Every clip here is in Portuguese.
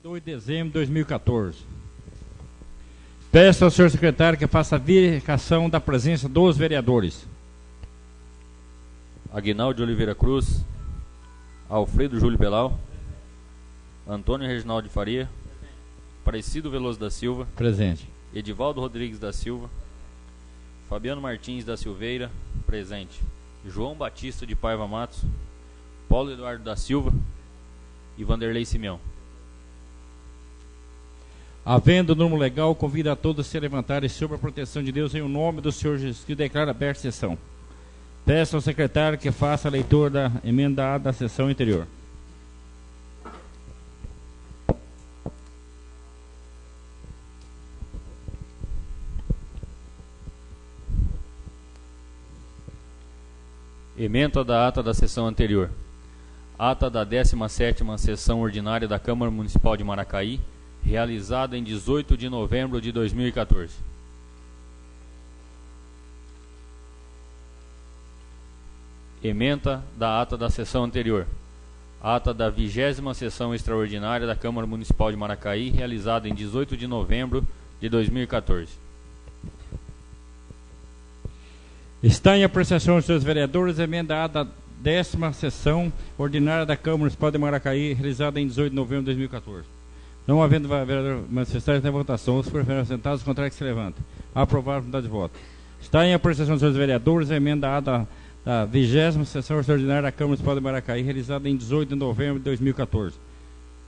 2 de dezembro de 2014. Peço ao senhor secretário que faça a verificação da presença dos vereadores. Aguinaldo de Oliveira Cruz, Alfredo Júlio Belau, Antônio Reginaldo de Faria, Aparecido Veloso da Silva, Presente. Edivaldo Rodrigues da Silva, Fabiano Martins da Silveira, presente. João Batista de Paiva Matos, Paulo Eduardo da Silva e Vanderlei Simeão. Havendo norma legal, convido a todos a se levantarem sob a proteção de Deus em nome do Senhor Jesus, que declara aberta a sessão. Peço ao secretário que faça a leitura da emenda A da sessão anterior. Ementa da ata da sessão anterior. Ata da 17ª sessão ordinária da Câmara Municipal de Maracaí, realizada em 18 de novembro de 2014. Ementa da ata da sessão anterior. Ata da 20ª sessão extraordinária da Câmara Municipal de Maracaí, realizada em 18 de novembro de 2014. Está em apreciação dos seus vereadores a emenda A da 10ª sessão ordinária da Câmara Municipal de Maracaí, realizada em 18 de novembro de 2014. Não havendo vereador manifestar na votação, os preferem assentados, os contrários que se levantem. Aprovado por unidade de voto. Está em apreciação dos seus vereadores a emenda A da 20ª sessão extraordinária da Câmara Municipal de Maracaí, realizada em 18 de novembro de 2014.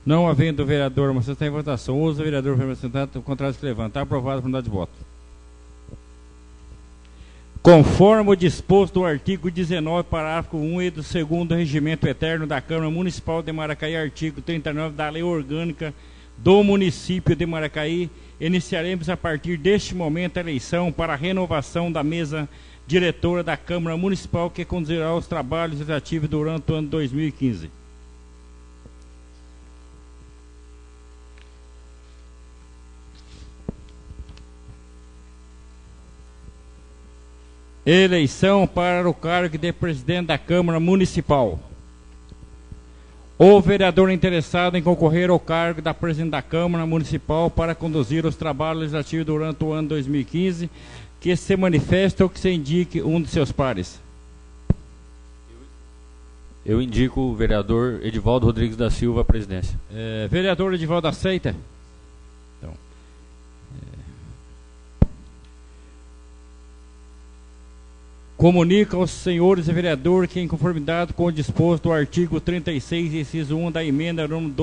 Não havendo vereador manifestar em votação, os vereadores preferem assentados, os contrários que se levantem. Aprovado por unidade de voto. Conforme o disposto do artigo 19, parágrafo 1 e do 2º Regimento Eterno da Câmara Municipal de Maracaí, artigo 39 da Lei Orgânica do Município de Maracaí, iniciaremos a partir deste momento a eleição para a renovação da mesa diretora da Câmara Municipal, que conduzirá os trabalhos legislativos durante o ano 2015. Eleição para o cargo de presidente da Câmara Municipal. O vereador interessado em concorrer ao cargo da presidente da Câmara Municipal para conduzir os trabalhos legislativos durante o ano 2015, que se manifeste ou que se indique um de seus pares. Eu indico o vereador Edivaldo Rodrigues da Silva à presidência. Vereador Edivaldo, aceita? Então. Comunica aos senhores vereadores que, em conformidade com o disposto do artigo 36, inciso 1 da emenda número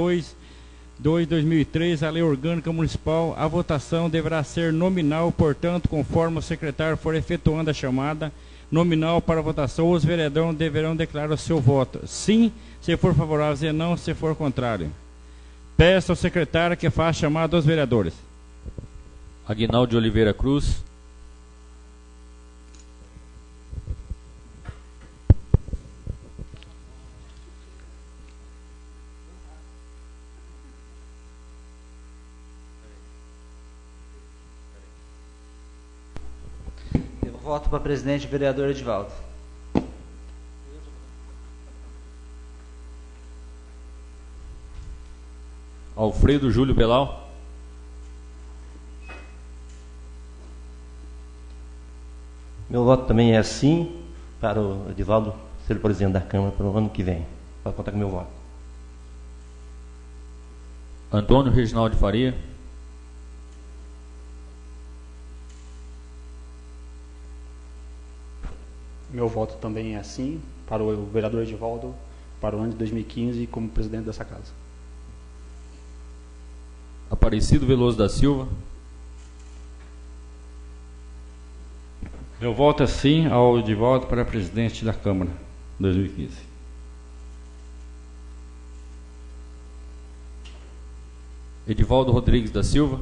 2/2003, a Lei Orgânica Municipal, a votação deverá ser nominal, portanto, conforme o secretário for efetuando a chamada nominal para a votação, os vereadores deverão declarar o seu voto, sim, se for favorável, e não, se for contrário. Peço ao secretário que faça a chamada dos vereadores. Aguinaldo de Oliveira Cruz. Voto para presidente, vereador Edivaldo. Alfredo Júlio Belau. Meu voto também é assim, para o Edivaldo ser o presidente da Câmara para o ano que vem. Pode contar com o meu voto. Antônio Reginaldo de Faria. Meu voto também é assim, para o vereador Edivaldo, para o ano de 2015, como presidente dessa casa. Aparecido Veloso da Silva. Eu voto sim ao Edivaldo para presidente da Câmara 2015. Edivaldo Rodrigues da Silva.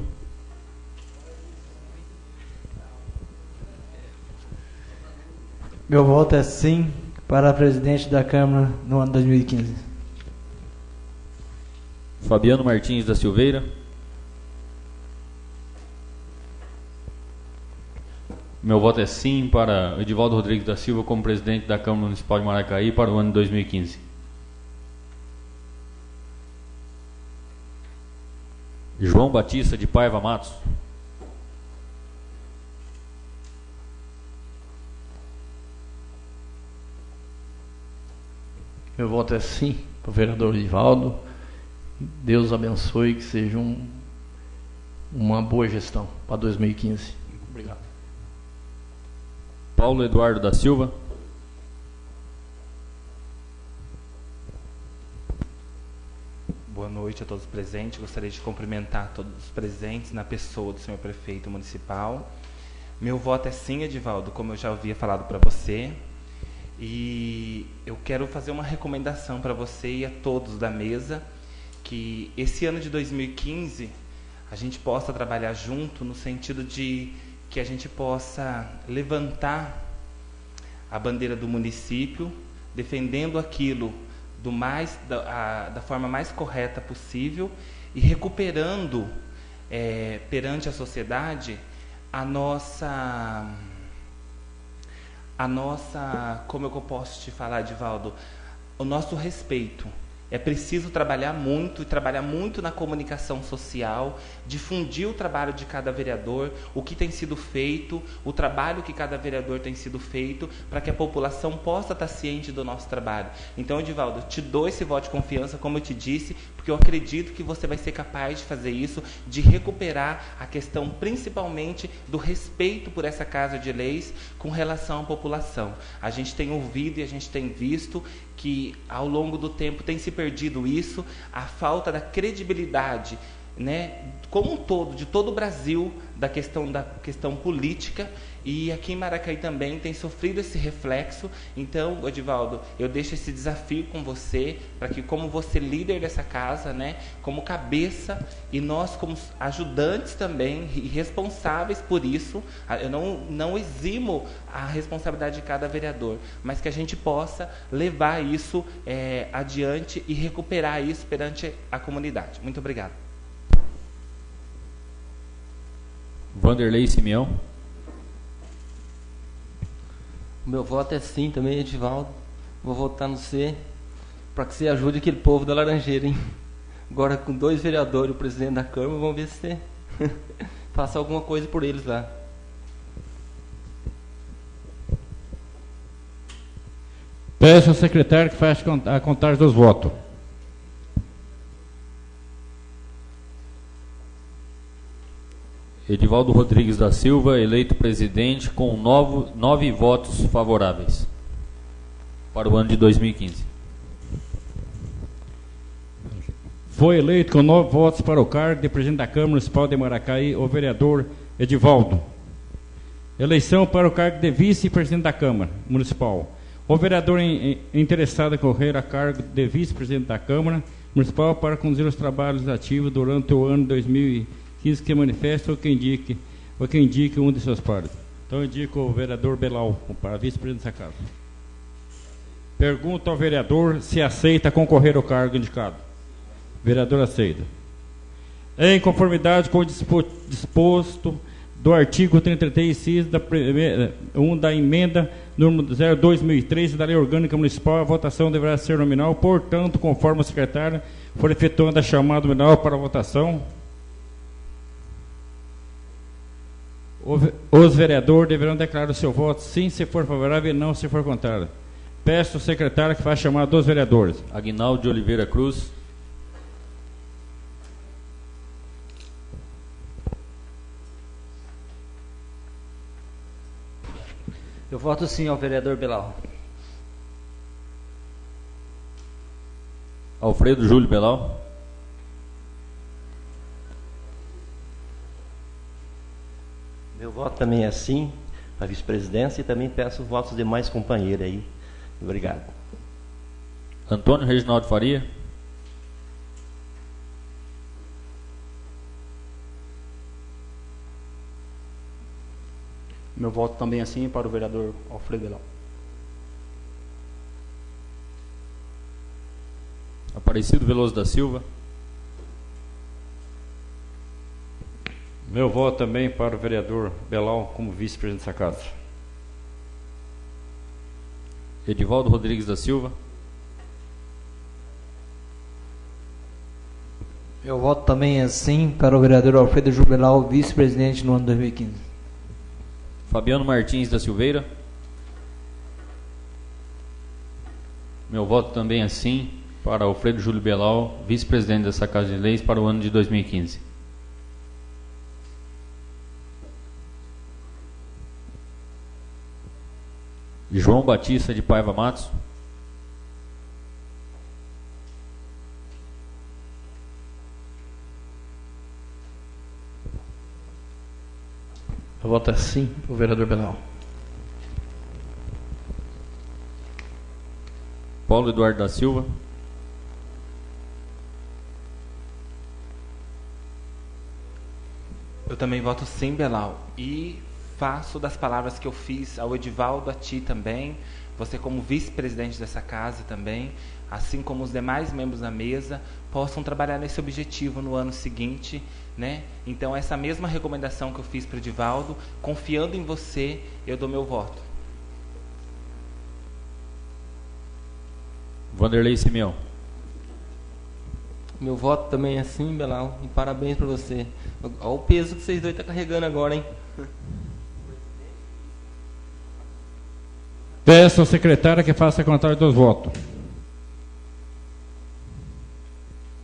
Meu voto é sim para presidente da Câmara no ano 2015. Fabiano Martins da Silveira. Meu voto é sim para Edivaldo Rodrigues da Silva como presidente da Câmara Municipal de Maracaí para o ano 2015. João Batista de Paiva Matos. Meu voto é sim para o vereador Edivaldo. Deus abençoe, que seja uma boa gestão para 2015. Obrigado. Paulo Eduardo da Silva. Boa noite a todos os presentes. Gostaria de cumprimentar todos os presentes na pessoa do senhor prefeito municipal. Meu voto é sim, Edivaldo, como eu já havia falado para você. E eu quero fazer uma recomendação para você e a todos da mesa, que esse ano de 2015 a gente possa trabalhar junto no sentido de que a gente possa levantar a bandeira do município, defendendo aquilo da forma mais correta possível e recuperando perante a sociedade a nossa, como eu posso te falar, Edivaldo, o nosso respeito. É preciso trabalhar muito, e trabalhar muito na comunicação social, difundir o trabalho de cada vereador, o que tem sido feito, o trabalho que cada vereador tem sido feito, para que a população possa estar ciente do nosso trabalho. Então, Edivaldo, te dou esse voto de confiança, como eu te disse, porque eu acredito que você vai ser capaz de fazer isso, de recuperar a questão principalmente do respeito por essa Casa de Leis com relação à população. A gente tem ouvido e a gente tem visto que ao longo do tempo tem se perdido isso, a falta da credibilidade, né, como um todo, de todo o Brasil, da questão política, e aqui em Maracaí também tem sofrido esse reflexo. Então, Edivaldo, eu deixo esse desafio com você, para que, como você líder dessa casa, né, como cabeça, e nós como ajudantes também, e responsáveis por isso, eu não eximo a responsabilidade de cada vereador, mas que a gente possa levar isso adiante e recuperar isso perante a comunidade. Muito obrigado. Vanderlei Simeão. O meu voto é sim também, Edivaldo. Vou votar no C, para que você ajude aquele povo da Laranjeira, hein? Agora, com 2 vereadores e o presidente da Câmara, vamos ver se você faça alguma coisa por eles lá. Peço ao secretário que faça a contagem dos votos. Edivaldo Rodrigues da Silva, eleito presidente com 9 votos favoráveis para o ano de 2015. Foi eleito com 9 votos para o cargo de presidente da Câmara Municipal de Maracaí o vereador Edivaldo. Eleição para o cargo de vice-presidente da Câmara Municipal. O vereador interessado em correr a cargo de vice-presidente da Câmara Municipal para conduzir os trabalhos ativos durante o ano 2015, que manifesta ou que indique um de seus pares. Então eu indico o vereador Belal para vice-presidente dessa casa. Pergunto ao vereador se aceita concorrer ao cargo indicado. Vereador aceita. Em conformidade com o disposto do artigo 33 da emenda número 0/2003 da Lei Orgânica Municipal, a votação deverá ser nominal. Portanto, conforme o secretário for efetuando a chamada nominal para a votação, os vereadores deverão declarar o seu voto sim se for favorável e não se for contrário. Peço ao secretário que faça a chamada dos vereadores. Aguinaldo de Oliveira Cruz. Eu voto sim ao vereador Belal. Alfredo Júlio Belal. Meu voto também é sim para a vice-presidência, e também peço votos de demais companheiros aí. Obrigado. Antônio Reginaldo Faria. Meu voto também é sim para o vereador Alfredo Belal. Aparecido Veloso da Silva. Meu voto também para o vereador Belal como vice-presidente dessa casa. Edivaldo Rodrigues da Silva. Meu voto também é sim para o vereador Alfredo Jubelau, vice-presidente no ano 2015. Fabiano Martins da Silveira. Meu voto também é sim para Alfredo Júlio Belau, vice-presidente dessa Casa de Leis para o ano de 2015. João Batista de Paiva Matos. Eu voto é sim para o vereador Belau. Paulo Eduardo da Silva. Eu também voto sim, Belau. E faço das palavras que eu fiz ao Edivaldo, a ti também, você como vice-presidente dessa casa também, assim como os demais membros da mesa, possam trabalhar nesse objetivo no ano seguinte, né? Então, essa mesma recomendação que eu fiz para o Edivaldo, confiando em você, eu dou meu voto. Vanderlei Simeão. Meu voto também é sim, Belau, e parabéns para você. Olha o peso que vocês dois estão carregando agora, hein? Peço ao secretário que faça a contagem dos votos.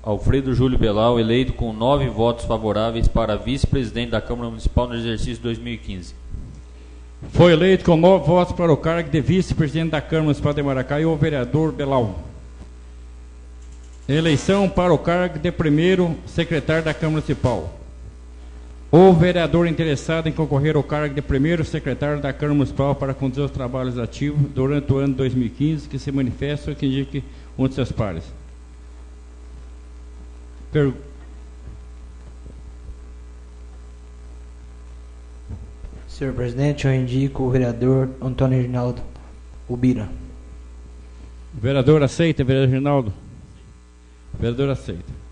Alfredo Júlio Belau, eleito com 9 votos favoráveis para vice-presidente da Câmara Municipal no exercício 2015. Foi eleito com 9 votos para o cargo de vice-presidente da Câmara Municipal de Maracaibo o vereador Belau. Eleição para o cargo de primeiro secretário da Câmara Municipal. O vereador interessado em concorrer ao cargo de primeiro secretário da Câmara Municipal para conduzir os trabalhos ativos durante o ano de 2015, que se manifesta ou que indique um de seus pares. Senhor presidente, eu indico o vereador Antônio Reginaldo Ubira. O vereador aceita, vereador Reginaldo? O vereador aceita.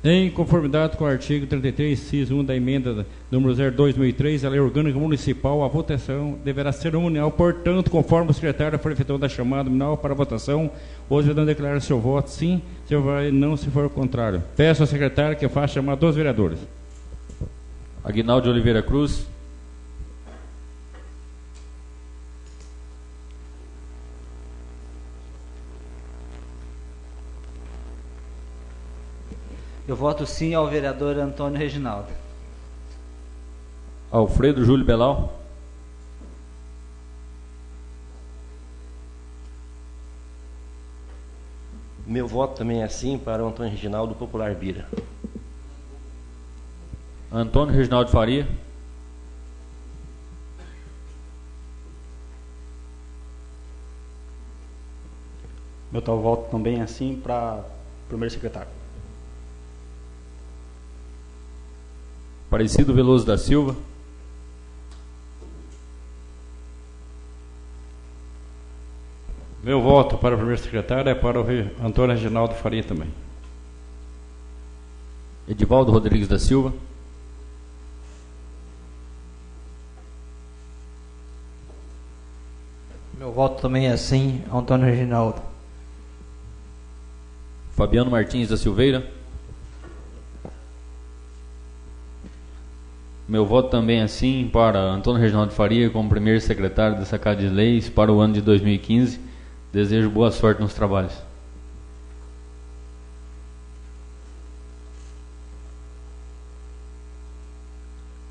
Em conformidade com o artigo 33, inciso 1 da emenda número 02/2003, a Lei Orgânica Municipal, a votação deverá ser nominal. Portanto, conforme o secretário for efetuando da chamada nominal para a votação, o cidadão declara seu voto sim, seu voto não, se for o contrário. Peço ao secretário que faça chamar dos vereadores. Aguinaldo de Oliveira Cruz. Eu voto sim ao vereador Antônio Reginaldo. Alfredo Júlio Belau. Meu voto também é sim para o Antônio Reginaldo Popular Bira. Antônio Reginaldo Faria. Meu tal voto também é sim para primeiro secretário. Aparecido Veloso da Silva. Meu voto para o primeiro secretário é para o Antônio Reginaldo Faria também. Edivaldo Rodrigues da Silva. Meu voto também é sim, Antônio Reginaldo. Fabiano Martins da Silveira. Meu voto também é sim para Antônio Reginaldo Faria como primeiro secretário dessa Casa de Leis para o ano de 2015. Desejo boa sorte nos trabalhos.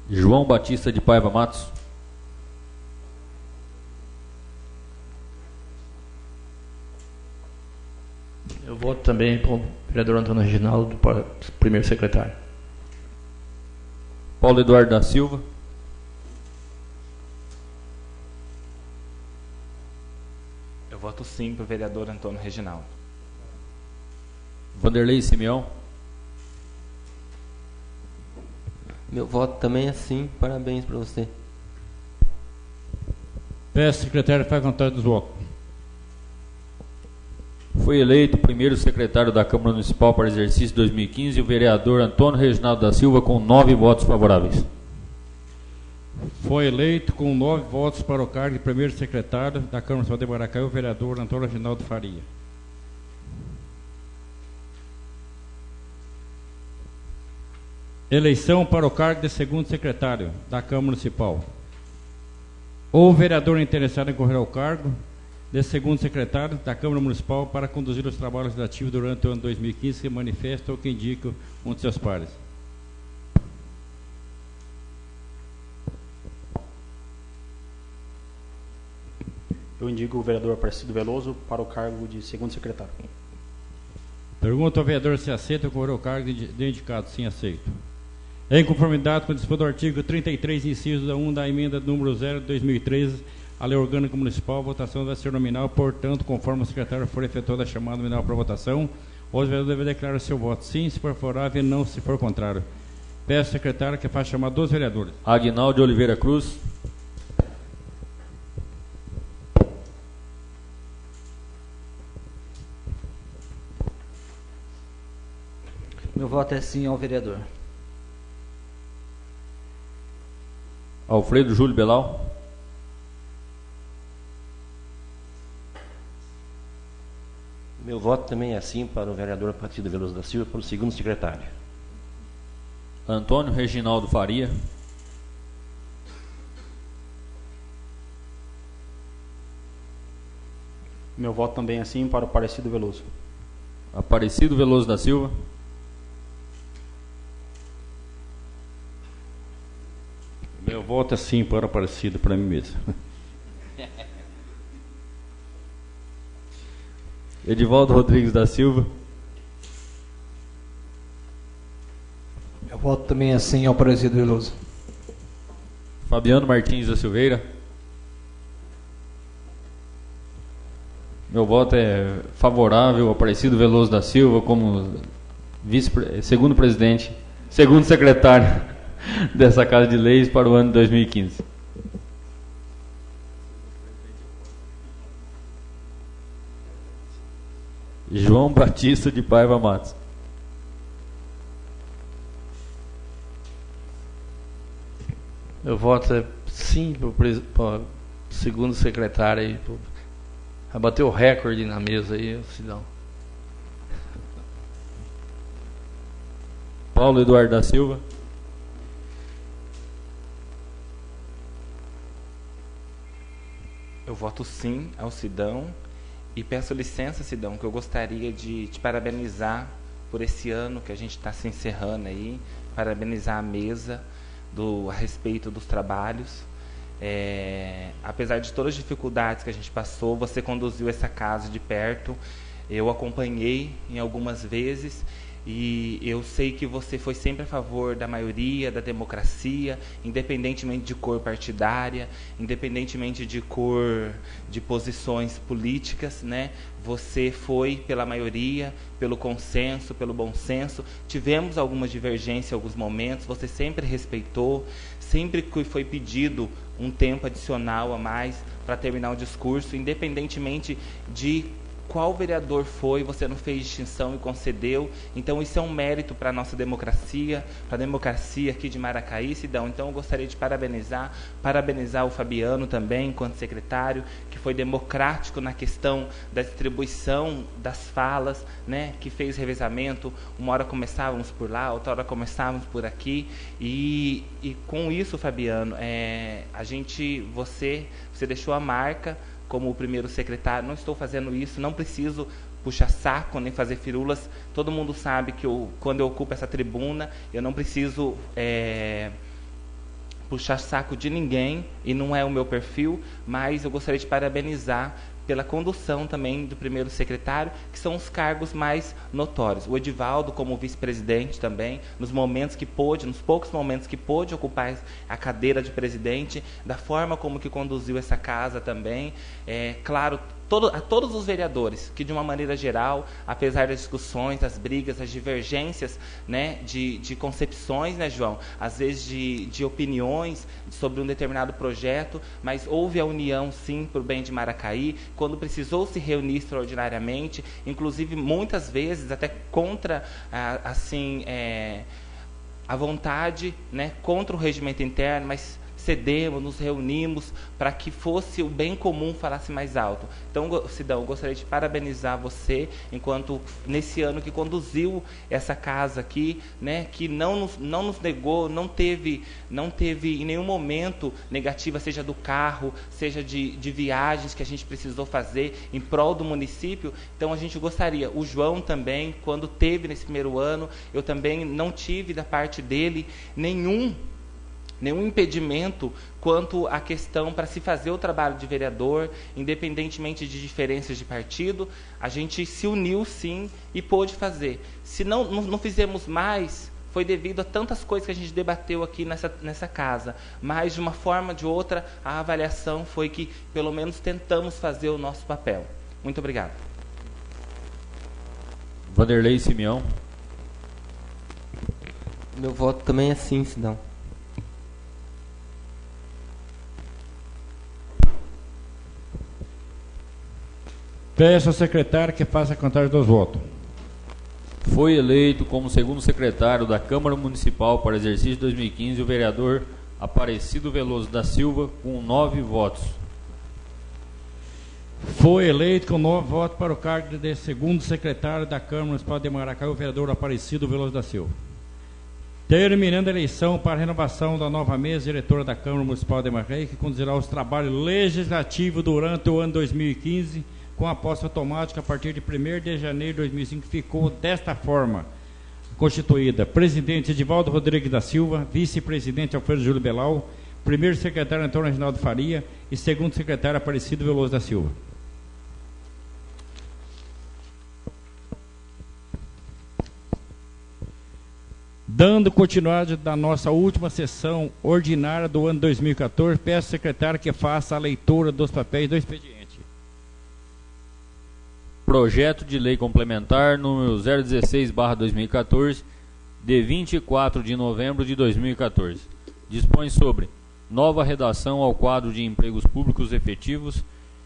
João Batista de Paiva Matos. Eu voto também para o vereador Antônio Reginaldo para primeiro secretário. Paulo Eduardo da Silva. Eu voto sim para o vereador Antônio Reginaldo. Vanderlei Simeão. Meu voto também é sim, parabéns para você. Peço ao secretário para a contagem dos votos. Foi eleito primeiro secretário da Câmara Municipal para o exercício 2015 o vereador Antônio Reginaldo da Silva com 9 votos favoráveis. Foi eleito com 9 votos para o cargo de primeiro secretário da Câmara Municipal de Maracaibo o vereador Antônio Reginaldo Faria. Eleição para o cargo de segundo secretário da Câmara Municipal. O vereador interessado em concorrer ao cargo de segundo secretário da Câmara Municipal para conduzir os trabalhos legislativos durante o ano 2015 que manifesta ou que indica um de seus pares. Eu indico o vereador Aparecido Veloso para o cargo de segundo secretário. Pergunta ao vereador se aceita concorrer ao cargo de indicado. Sim, aceito. Em conformidade com o disposto do artigo 33, inciso 1 da emenda número 0 de 2013, a Lei Orgânica Municipal, a votação vai ser nominal, portanto, conforme o secretário for efetuada a chamada nominal para votação, os vereadores devem declarar seu voto sim, se for favorável, e não, se for contrário. Peço ao secretário que faça chamada dos vereadores. Aguinaldo de Oliveira Cruz. Meu voto é sim ao vereador. Alfredo Júlio Belau. Meu voto também é sim para o vereador Aparecido Veloso da Silva, para o segundo secretário. Antônio Reginaldo Faria. Meu voto também é sim para o Aparecido Veloso. Aparecido Veloso da Silva. Meu voto é sim para Aparecido, para mim mesmo. Edivaldo Rodrigues da Silva. Meu voto também é sim ao Aparecido Veloso. Fabiano Martins da Silveira. Meu voto é favorável ao Aparecido Veloso da Silva como segundo presidente, segundo secretário dessa Casa de Leis para o ano de 2015. João Batista de Paiva Matos. Meu voto é sim para o segundo secretário aí. Vai bater o recorde na mesa aí, Sidão. Paulo Eduardo da Silva. Eu voto sim ao Sidão e peço licença, Sidão, que eu gostaria de te parabenizar por esse ano que a gente está se encerrando aí, parabenizar a mesa a respeito dos trabalhos. Apesar de todas as dificuldades que a gente passou, você conduziu essa casa de perto, eu acompanhei em algumas vezes e eu sei que você foi sempre a favor da maioria, da democracia, independentemente de cor partidária, independentemente de cor de posições políticas, né? Você foi pela maioria, pelo consenso, pelo bom senso. Tivemos algumas divergências em alguns momentos, você sempre respeitou, sempre que foi pedido um tempo adicional a mais para terminar o discurso, independentemente de qual vereador foi, você não fez distinção e concedeu. Então isso é um mérito para a nossa democracia, para a democracia aqui de Maracaí, Sidão. Então eu gostaria de parabenizar o Fabiano também, enquanto secretário, que foi democrático na questão da distribuição das falas, né, que fez revezamento, uma hora começávamos por lá, outra hora começávamos por aqui, e com isso, Fabiano, você deixou a marca como o primeiro secretário. Não estou fazendo isso, não preciso puxar saco nem fazer firulas. Todo mundo sabe que quando eu ocupo essa tribuna, eu não preciso puxar saco de ninguém, e não é o meu perfil, mas eu gostaria de parabenizar pela condução também do primeiro secretário, que são os cargos mais notórios. O Edivaldo como vice-presidente também, nos poucos momentos que pôde ocupar a cadeira de presidente, da forma como que conduziu essa casa também. Claro, a todos os vereadores, que de uma maneira geral, apesar das discussões, das brigas, das divergências, né, de concepções, né, João, às vezes de opiniões sobre um determinado projeto, mas houve a união, sim, para o bem de Maracaí, quando precisou se reunir extraordinariamente, inclusive muitas vezes até contra a vontade, né, contra o regimento interno, mas cedemos, nos reunimos para que fosse o bem comum falasse mais alto. Então, Sidão, eu gostaria de parabenizar você, enquanto nesse ano que conduziu essa casa aqui, né, que não nos negou, não teve em nenhum momento negativa, seja do carro, seja de viagens que a gente precisou fazer em prol do município. Então, a gente gostaria, o João também, quando teve nesse primeiro ano, eu também não tive da parte dele nenhum impedimento quanto à questão para se fazer o trabalho de vereador, independentemente de diferenças de partido. A gente se uniu sim e pôde fazer. Se não fizemos mais, foi devido a tantas coisas que a gente debateu aqui nessa casa, mas de uma forma ou de outra a avaliação foi que pelo menos tentamos fazer o nosso papel. Muito obrigado. Vanderlei Simeão. Meu voto também é sim, Sidão. Peço ao secretário que faça a contagem dos votos. Foi eleito como segundo secretário da Câmara Municipal para exercício 2015 o vereador Aparecido Veloso da Silva, com 9 votos. Foi eleito com 9 votos para o cargo de segundo secretário da Câmara Municipal de Maracaibo o vereador Aparecido Veloso da Silva. Terminando a eleição para a renovação da nova mesa diretora da Câmara Municipal de Maracaibo, que conduzirá os trabalhos legislativos durante o ano 2015, com a posse automática a partir de 1º de janeiro de 2005, ficou desta forma constituída: presidente Edivaldo Rodrigues da Silva, vice-presidente Alfredo Júlio Belau, primeiro secretário Antônio Reginaldo Faria e segundo secretário Aparecido Veloso da Silva. Dando continuidade da nossa última sessão ordinária do ano 2014, peço ao secretário que faça a leitura dos papéis do expediente. Projeto de Lei Complementar número 016/2014, de 24 de novembro de 2014. Dispõe sobre nova redação ao quadro de empregos públicos efetivos,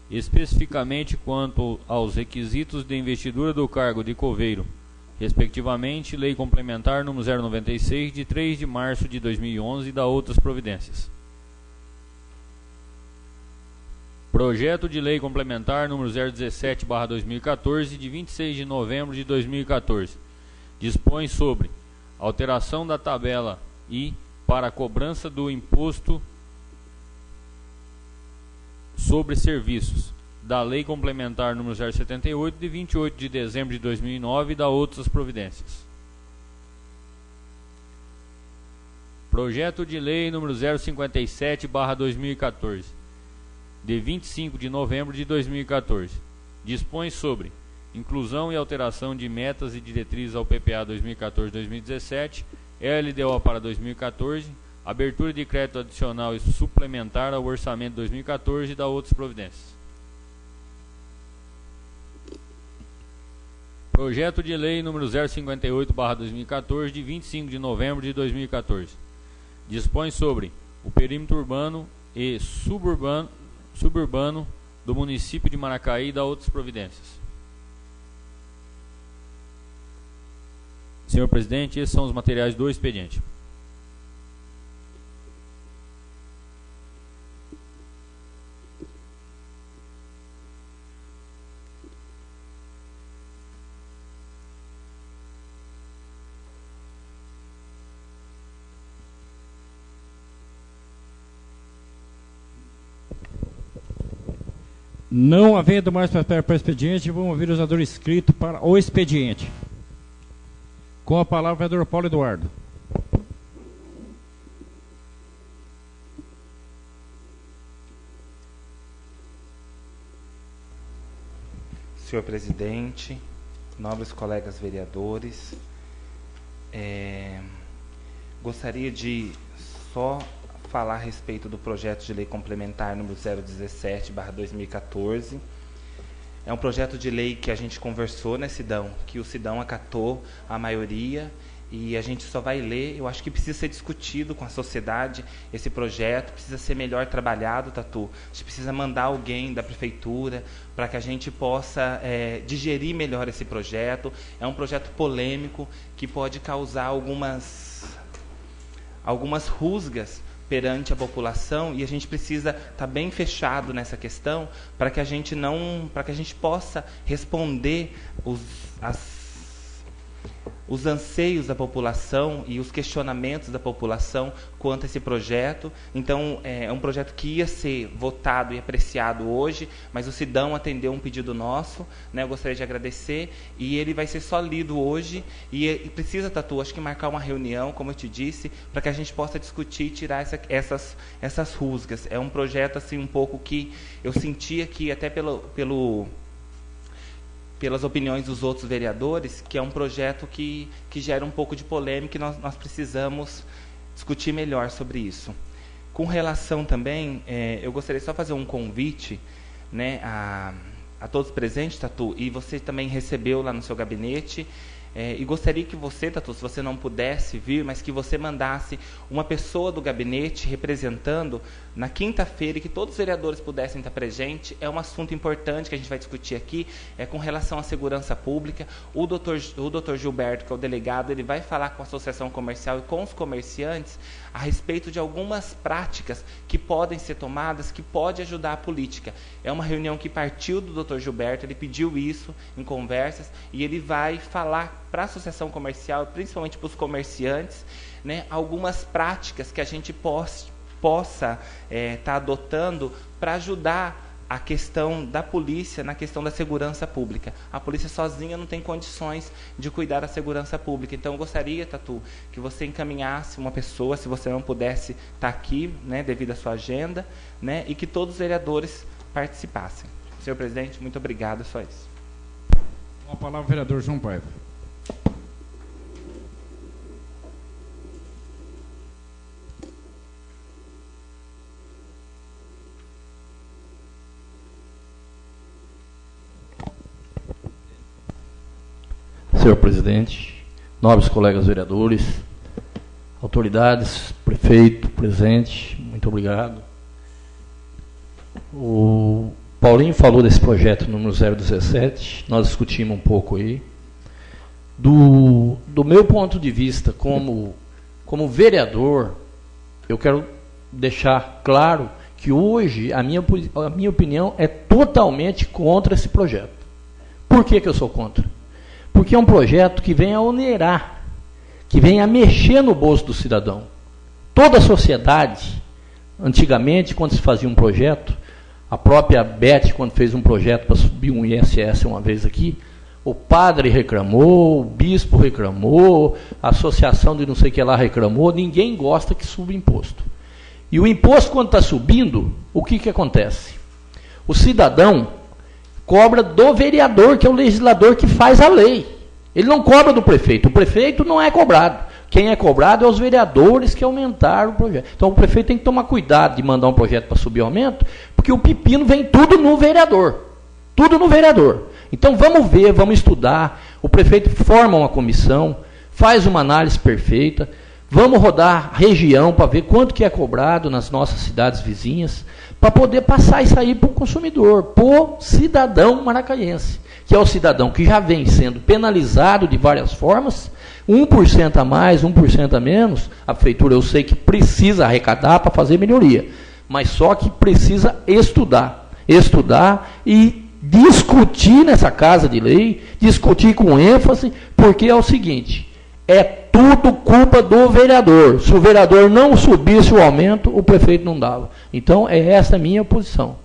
especificamente quanto aos requisitos de investidura do cargo de coveiro, respectivamente, Lei Complementar número 096, de 3 de março de 2011, e da outras providências. Projeto de Lei Complementar número 017/2014, de 26 de novembro de 2014. Dispõe sobre alteração da tabela I para a cobrança do imposto sobre serviços da Lei Complementar número 078, de 28 de dezembro de 2009, e da outras providências. Projeto de Lei número 057/2014, de 25 de novembro de 2014. Dispõe sobre inclusão e alteração de metas e diretrizes ao PPA 2014-2017, LDO para 2014, abertura de crédito adicional e suplementar ao orçamento 2014 e da outras providências. Projeto de Lei número 058/2014, de 25 de novembro de 2014. Dispõe sobre o perímetro urbano e suburbano do município de Maracaí e da outras providências. Senhor presidente, esses são os materiais do expediente. Não havendo mais papel para o expediente, vamos ouvir o usador inscrito para o expediente. Com a palavra o vereador Paulo Eduardo. Senhor presidente, nobres colegas vereadores, gostaria de só falar a respeito do projeto de lei complementar número 017/2014. É um projeto de lei que a gente conversou, né, Sidão? Que o Sidão acatou a maioria e a gente só vai ler. Eu acho que precisa ser discutido com a sociedade esse projeto, precisa ser melhor trabalhado, Tatu. A gente precisa mandar alguém da prefeitura para que a gente possa digerir melhor esse projeto. É um projeto polêmico que pode causar algumas rusgas perante a população, e a gente precisa estar bem fechado nessa questão para que a gente possa responder os anseios da população e os questionamentos da população quanto a esse projeto. Então, é um projeto que ia ser votado e apreciado hoje, mas o Sidão atendeu um pedido nosso, né? Eu gostaria de agradecer, e ele vai ser só lido hoje, e precisa, Tatu, acho que marcar uma reunião, como eu te disse, para que a gente possa discutir e tirar essas rusgas. É um projeto, assim, um pouco que eu sentia que, até pelas opiniões dos outros vereadores, que é um projeto que gera um pouco de polêmica, e nós precisamos discutir melhor sobre isso. Com relação também, eu gostaria só de fazer um convite, né, a todos presentes, Tatu, e você também recebeu lá no seu gabinete, e gostaria que você, Tatu, se você não pudesse vir, mas que você mandasse uma pessoa do gabinete representando na quinta-feira, e que todos os vereadores pudessem estar presentes. É um assunto importante que a gente vai discutir aqui, com relação à segurança pública. O doutor Gilberto, que é o delegado, ele vai falar com a associação comercial e com os comerciantes a respeito de algumas práticas que podem ser tomadas, que pode ajudar a política. É uma reunião que partiu do doutor Gilberto, ele pediu isso em conversas, e ele vai falar para a associação comercial, principalmente para os comerciantes, né, algumas práticas que a gente possa estar adotando para ajudar a questão da polícia na questão da segurança pública. A polícia sozinha não tem condições de cuidar da segurança pública. Então, eu gostaria, Tatu, que você encaminhasse uma pessoa, se você não pudesse estar aqui, né, devido à sua agenda, né, e que todos os vereadores participassem. Senhor presidente, muito obrigado, só isso. Com a palavra, o vereador João Paiva. Senhor presidente, nobres colegas vereadores, autoridades, prefeito presente, muito obrigado. O Paulinho falou desse projeto número 017, nós discutimos um pouco aí. Do meu ponto de vista, como vereador, eu quero deixar claro que hoje a minha opinião é totalmente contra esse projeto. Por que eu sou contra? Porque é um projeto que vem a onerar, que vem a mexer no bolso do cidadão. Toda a sociedade, antigamente, quando se fazia um projeto, a própria Beth, quando fez um projeto para subir um ISS uma vez aqui, o padre reclamou, o bispo reclamou, a associação de não sei o que lá reclamou, ninguém gosta que suba imposto. E o imposto, quando está subindo, o que acontece? O cidadão cobra do vereador, que é o legislador que faz a lei. Ele não cobra do prefeito. O prefeito não é cobrado. Quem é cobrado é os vereadores que aumentaram o projeto. Então o prefeito tem que tomar cuidado de mandar um projeto para subir o aumento, porque o pepino vem tudo no vereador. Tudo no vereador. Então vamos ver, vamos estudar. O prefeito forma uma comissão, faz uma análise perfeita. Vamos rodar a região para ver quanto que é cobrado nas nossas cidades vizinhas, para poder passar isso aí para o consumidor, para o cidadão maracaiense, que é o cidadão que já vem sendo penalizado de várias formas, 1% a mais, 1% a menos. A prefeitura, eu sei que precisa arrecadar para fazer melhoria, mas só que precisa estudar e discutir nessa casa de lei, discutir com ênfase, porque é o seguinte, é tudo culpa do vereador. Se o vereador não subisse o aumento, o prefeito não dava. Então, é essa a minha posição.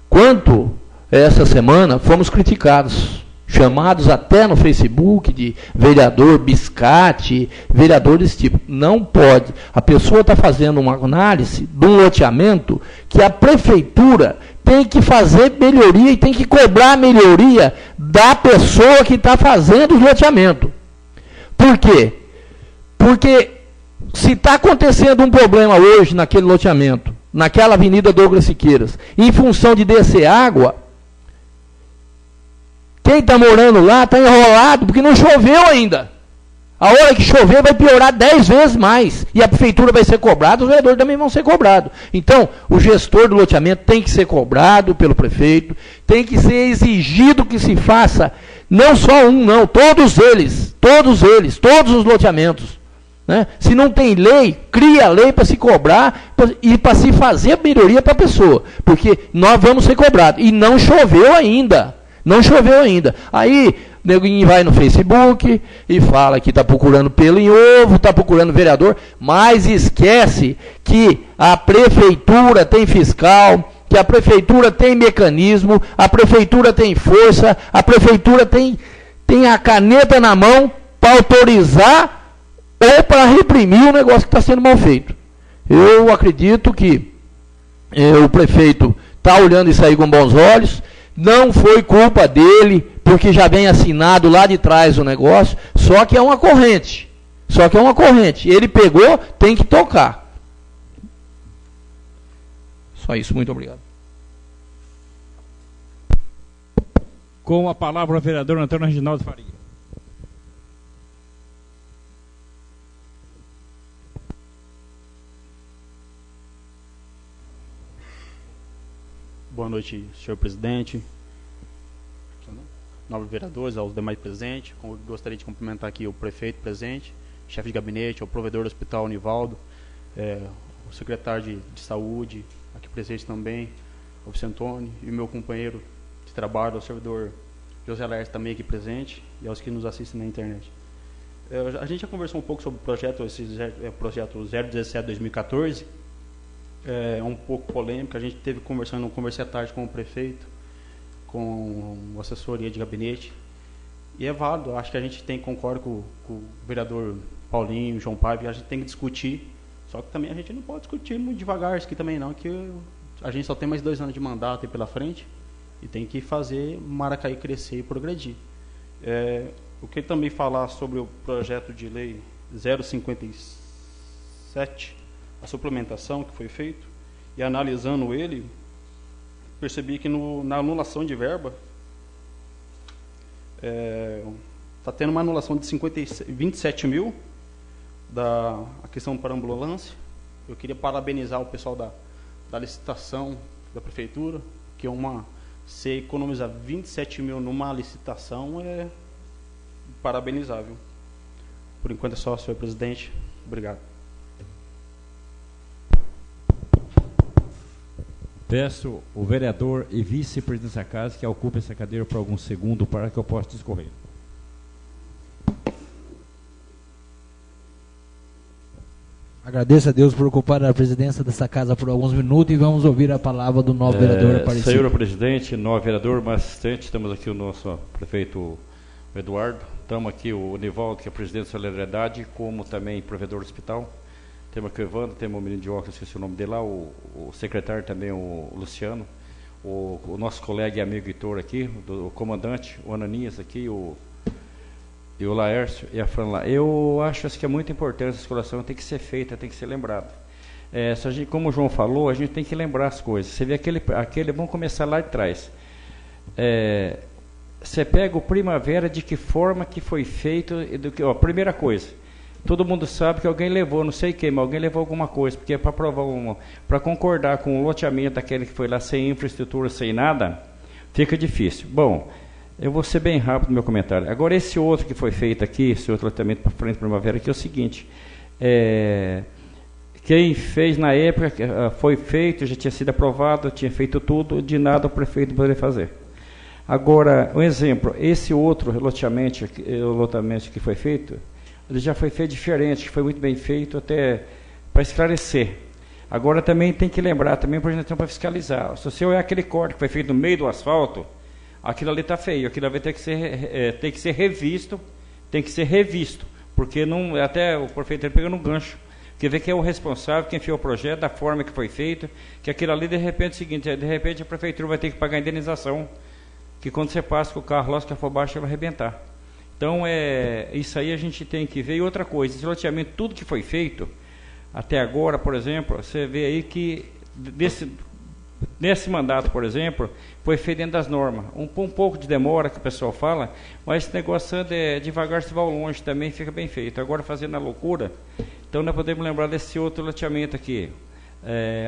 Quanto a essa semana, fomos criticados, chamados até no Facebook de vereador biscate, vereador desse tipo. Não pode. A pessoa está fazendo uma análise de um loteamento que a prefeitura tem que fazer melhoria e tem que cobrar a melhoria da pessoa que está fazendo o loteamento. Por quê? Porque se está acontecendo um problema hoje naquele loteamento, naquela Avenida Douglas Siqueiras, em função de descer água, quem está morando lá está enrolado porque não choveu ainda. A hora que chover vai piorar 10 vezes mais. E a prefeitura vai ser cobrada, os vereadores também vão ser cobrados. Então, o gestor do loteamento tem que ser cobrado pelo prefeito, tem que ser exigido que se faça, não só um, não, todos os loteamentos. Né? Se não tem lei, cria lei para se cobrar e para se fazer melhoria para a pessoa. Porque nós vamos ser cobrados. E não choveu ainda. Não choveu ainda. Aí, o neguinho vai no Facebook e fala que está procurando pelo em ovo, está procurando vereador, mas esquece que a prefeitura tem fiscal, que a prefeitura tem mecanismo, a prefeitura tem força, a prefeitura tem a caneta na mão para autorizar ou para reprimir o negócio que está sendo mal feito. Eu acredito que o prefeito está olhando isso aí com bons olhos, não foi culpa dele, porque já vem assinado lá de trás o negócio, só que é uma corrente. Ele pegou, tem que tocar. Só isso, muito obrigado. Com a palavra o vereador Antônio Reginaldo Faria. Boa noite, senhor presidente, nobres vereadores, aos demais presentes. Gostaria de cumprimentar aqui o prefeito presente, chefe de gabinete, o provedor do hospital Nivaldo, o secretário de saúde, aqui presente também, o Vicentone, e o meu companheiro de trabalho, o servidor José Laércio, também aqui presente, e aos que nos assistem na internet. A gente já conversou um pouco sobre o projeto, projeto 017-2014, é um pouco polêmico. A gente conversei à tarde com o prefeito, com a assessoria de gabinete, e é válido. Acho que a gente concordo com o vereador Paulinho, João Paiva, a gente tem que discutir, só que também a gente não pode discutir muito devagar isso aqui também não, que a gente só tem mais 2 anos de mandato aí pela frente, e tem que fazer Maracaí crescer e progredir. Eu queria também falar sobre o projeto de lei 057, a suplementação que foi feito, e analisando ele, percebi que na anulação de verba, está tendo uma anulação de 27 mil a questão para ambulância. Eu queria parabenizar o pessoal da licitação da prefeitura, que você economizar 27 mil numa licitação é parabenizável. Por enquanto é só, senhor presidente. Obrigado. Peço o vereador e vice-presidente dessa casa que ocupe essa cadeira por alguns segundos para que eu possa discorrer. Agradeço a Deus por ocupar a presidência dessa casa por alguns minutos e vamos ouvir a palavra do novo vereador Aparecido. Senhor presidente, novo vereador, mais assistente, estamos aqui o nosso prefeito Eduardo, estamos aqui o Nivaldo, que é presidente da Solidariedade, como também provedor do hospital. Temos aqui o Evandro, temos o menino de óculos, esqueci o nome dele lá, o secretário também, o Luciano, o nosso colega e amigo Heitor aqui, o comandante, o Ananias aqui, e o Laércio e a Fran lá. Eu acho que é muito importante essa escolação, tem que ser feita, tem que ser lembrada. Como o João falou, a gente tem que lembrar as coisas. Você vê vamos começar lá de trás. Você pega o Primavera, de que forma que foi feito, primeira coisa, todo mundo sabe que alguém levou, não sei quem, mas alguém levou alguma coisa, porque para provar para concordar com o loteamento daquele que foi lá sem infraestrutura, sem nada, fica difícil. Bom, eu vou ser bem rápido no meu comentário. Agora, esse outro que foi feito aqui, esse outro loteamento para frente Primavera, aqui é o seguinte, quem fez na época, foi feito, já tinha sido aprovado, tinha feito tudo, de nada o prefeito poderia fazer. Agora, um exemplo, esse outro loteamento que foi feito, ele já foi feito diferente, que foi muito bem feito, até para esclarecer. Agora também tem que lembrar, também para fiscalizar. Se você olhar aquele corte que foi feito no meio do asfalto, aquilo ali está feio, aquilo ali vai ter que ser revisto, porque não, até o prefeito ele pegou no gancho, porque vê que é o responsável, quem fez o projeto, da forma que foi feito, que aquilo ali de repente é o seguinte, de repente a prefeitura vai ter que pagar a indenização, que quando você passa com o carro lá, se for baixo, vai arrebentar. Então, isso aí a gente tem que ver. E outra coisa, esse loteamento, tudo que foi feito, até agora, por exemplo, você vê aí que, nesse mandato, por exemplo, foi feito dentro das normas. Um pouco de demora, que o pessoal fala, mas esse negócio devagar, se vai ao longe, também fica bem feito. Agora, fazendo a loucura, então nós podemos lembrar desse outro loteamento aqui,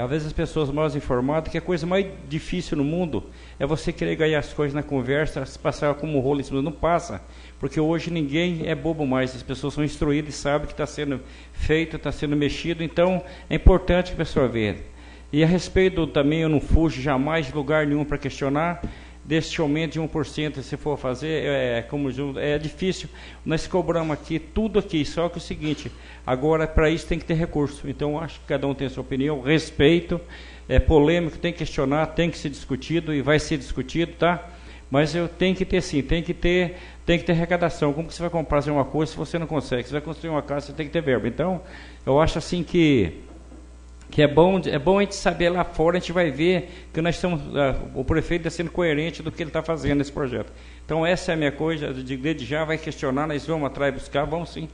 Às vezes as pessoas mal informadas, que a coisa mais difícil no mundo é você querer ganhar as coisas na conversa, se passar como rolo em cima, não passa, porque hoje ninguém é bobo mais, as pessoas são instruídas e sabem que está sendo feito, está sendo mexido, então é importante que a pessoa veja. E a respeito também, eu não fujo jamais de lugar nenhum para questionar, deste aumento de 1%, se for fazer, é difícil. Nós cobramos aqui, tudo aqui, só que é o seguinte, agora para isso tem que ter recurso. Então, acho que cada um tem a sua opinião, respeito, é polêmico, tem que questionar, tem que ser discutido e vai ser discutido, tá? Mas eu tenho que ter sim, tem que ter arrecadação. Como que você vai fazer uma coisa se você não consegue? Você vai construir uma casa, você tem que ter verba. Então, eu acho assim que é bom a gente saber lá fora, a gente vai ver que nós estamos, o prefeito está sendo coerente do que ele está fazendo nesse projeto. Então essa é a minha coisa, desde já vai questionar, nós vamos atrás buscar, vamos sim,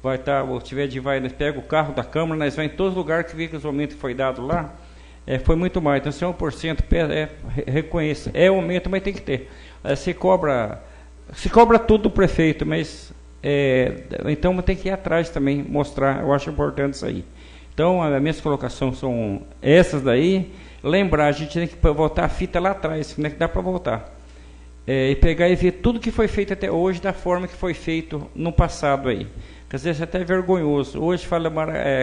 vai estar, nós pega o carro da Câmara, nós vamos em todos os lugares que vê que os aumentos que foi dado lá, foi muito mais, então se é 1%, reconheça, é aumento, mas tem que ter. Se cobra tudo do prefeito, mas então tem que ir atrás também, mostrar, eu acho importante isso aí. Então, as minhas colocações são essas daí. Lembrar, a gente tem que voltar a fita lá atrás, né, que dá para voltar. E pegar e ver tudo que foi feito até hoje, da forma que foi feito no passado aí. Quer dizer, isso é até vergonhoso. Hoje fala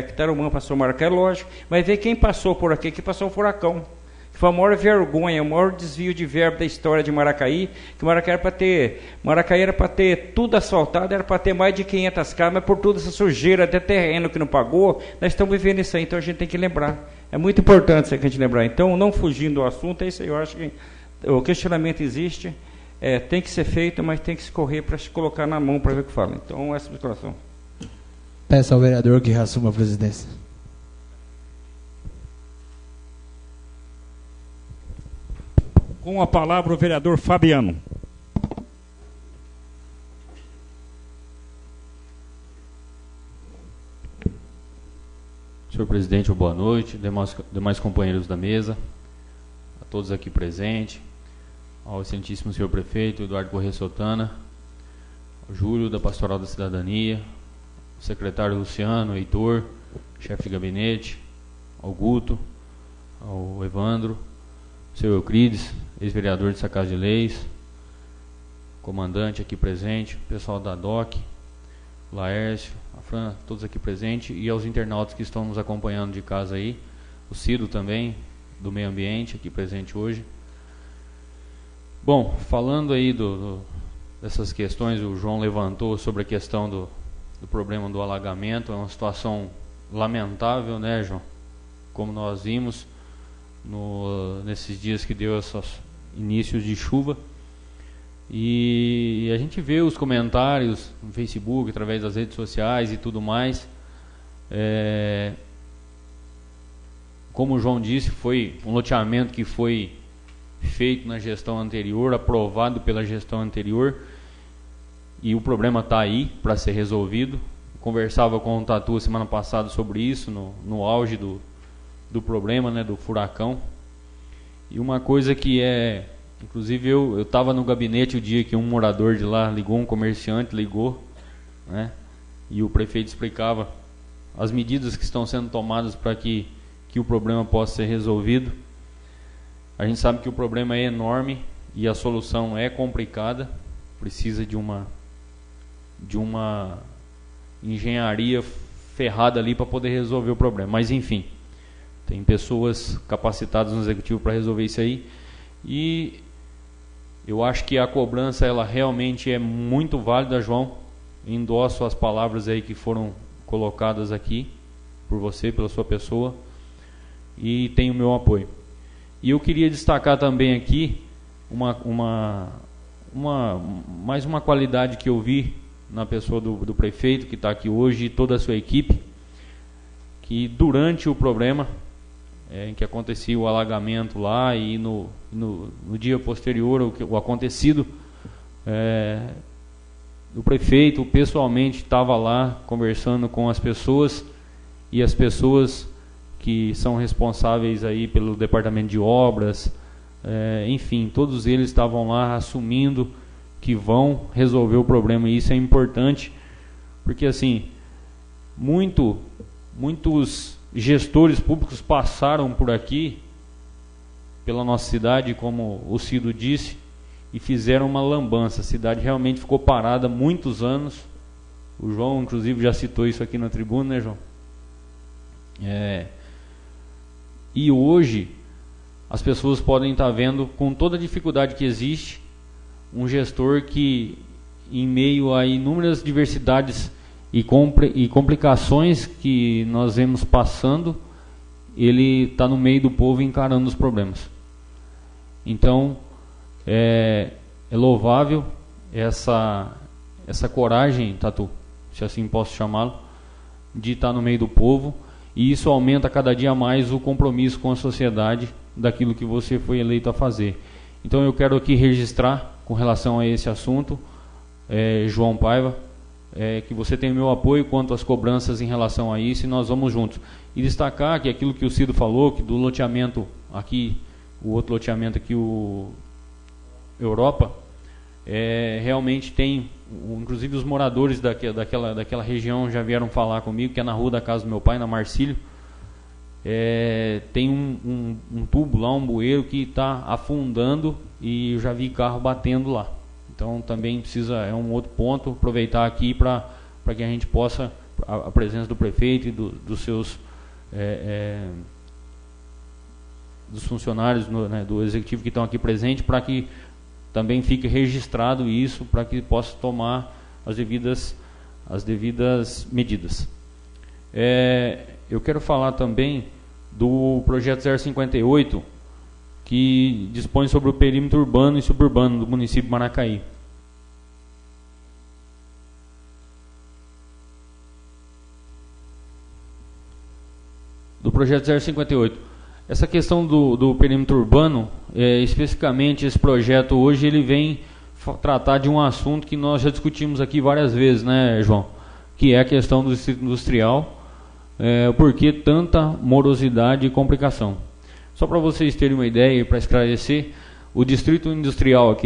que Tarumã passou Maracá, é lógico, mas ver quem passou por aqui, que passou o furacão. Que foi a maior vergonha, o maior desvio de verbo da história de Maracaí, que Maracaí era para ter tudo asfaltado, era para ter mais de 500 casas, mas por toda essa sujeira, até terreno que não pagou, nós estamos vivendo isso aí, então a gente tem que lembrar. É muito importante isso aí que a gente lembrar. Então, não fugindo do assunto, é isso aí, eu acho que o questionamento existe, tem que ser feito, mas tem que se correr para se colocar na mão para ver o que fala. Então, essa é a explicação. Peço ao vereador que reassuma a presidência. Com a palavra o vereador Fabiano. Senhor presidente, boa noite, demais companheiros da mesa, a todos aqui presentes, ao excelentíssimo senhor prefeito Eduardo Corrêa Sotana, ao Júlio da Pastoral da Cidadania, ao secretário Luciano, Heitor, chefe de gabinete, ao Guto, ao Evandro, seu Euclides, ex-vereador de essa Casa de Leis, comandante aqui presente, pessoal da DOC, Laércio, a Fran, todos aqui presentes, e aos internautas que estão nos acompanhando de casa aí, o Cido também, do meio ambiente, aqui presente hoje. Bom, falando aí dessas questões, o João levantou sobre a questão do problema do alagamento, é uma situação lamentável, né, João? Como nós vimos nesses dias que deu esses inícios de chuva, e a gente vê os comentários no Facebook, através das redes sociais e tudo mais. Como o João disse, foi um loteamento que foi feito na gestão anterior, aprovado pela gestão anterior, e o problema está aí para ser resolvido. Conversava com o Tatu semana passada sobre isso, no auge do problema, né, do furacão. E uma coisa que inclusive eu estava no gabinete o dia que um morador de lá ligou, um comerciante ligou, né, e o prefeito explicava as medidas que estão sendo tomadas para que o problema possa ser resolvido. A gente sabe que o problema é enorme e a solução é complicada, precisa de uma engenharia ferrada ali para poder resolver o problema, mas enfim, tem pessoas capacitadas no executivo para resolver isso aí, e eu acho que a cobrança ela realmente é muito válida, João. Endosso as palavras aí que foram colocadas aqui por você, pela sua pessoa, e tem o meu apoio. E eu queria destacar também aqui mais uma qualidade que eu vi na pessoa do prefeito que está aqui hoje e toda a sua equipe, que durante o problema em que acontecia o alagamento lá e no dia posterior o acontecido, o prefeito pessoalmente estava lá conversando com as pessoas, e as pessoas que são responsáveis aí pelo departamento de obras, enfim, todos eles estavam lá assumindo que vão resolver o problema, e isso é importante, porque assim, muitos gestores públicos passaram por aqui, pela nossa cidade, como o Cido disse, e fizeram uma lambança. A cidade realmente ficou parada há muitos anos. O João, inclusive, já citou isso aqui na tribuna, né, João? E hoje, as pessoas podem estar vendo, com toda a dificuldade que existe, um gestor que, em meio a inúmeras diversidades e complicações que nós vemos passando, ele está no meio do povo encarando os problemas. Então, é louvável essa coragem, Tatu, se assim posso chamá-lo, de estar no meio do povo, e isso aumenta cada dia mais o compromisso com a sociedade daquilo que você foi eleito a fazer. Então eu quero aqui registrar, com relação a esse assunto, João Paiva, que você tem o meu apoio quanto às cobranças em relação a isso, e nós vamos juntos. E destacar que aquilo que o Cido falou, que do loteamento aqui, o outro loteamento aqui, o Europa, realmente tem, inclusive os moradores daquela região já vieram falar comigo, que é na rua da casa do meu pai, na Marcílio, tem um tubo lá, um bueiro que está afundando, e eu já vi carro batendo lá. Então também é um outro ponto, aproveitar aqui para que a gente possa, a presença do prefeito e dos seus dos funcionários do executivo que estão aqui presentes, para que também fique registrado isso, para que possa tomar as devidas medidas. Eu quero falar também do projeto 058, que dispõe sobre o perímetro urbano e suburbano do município de Maracaí. Do projeto 058. Essa questão do perímetro urbano, especificamente esse projeto hoje, ele vem tratar de um assunto que nós já discutimos aqui várias vezes, né, João? Que é a questão do distrito industrial, por que tanta morosidade e complicação. Só para vocês terem uma ideia e para esclarecer, o distrito industrial,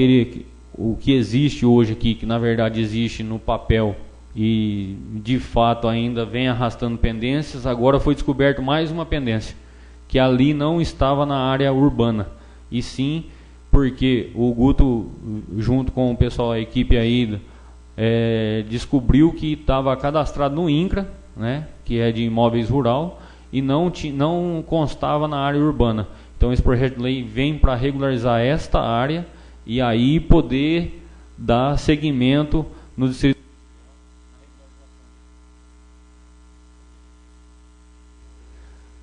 o que existe hoje aqui, que na verdade existe no papel e de fato ainda vem arrastando pendências, agora foi descoberto mais uma pendência, que ali não estava na área urbana, e sim porque o Guto, junto com o pessoal da equipe aí, descobriu que estava cadastrado no INCRA, né, que é de imóveis rural, e não constava na área urbana. Então esse projeto de lei vem para regularizar esta área e aí poder dar seguimento no distrito,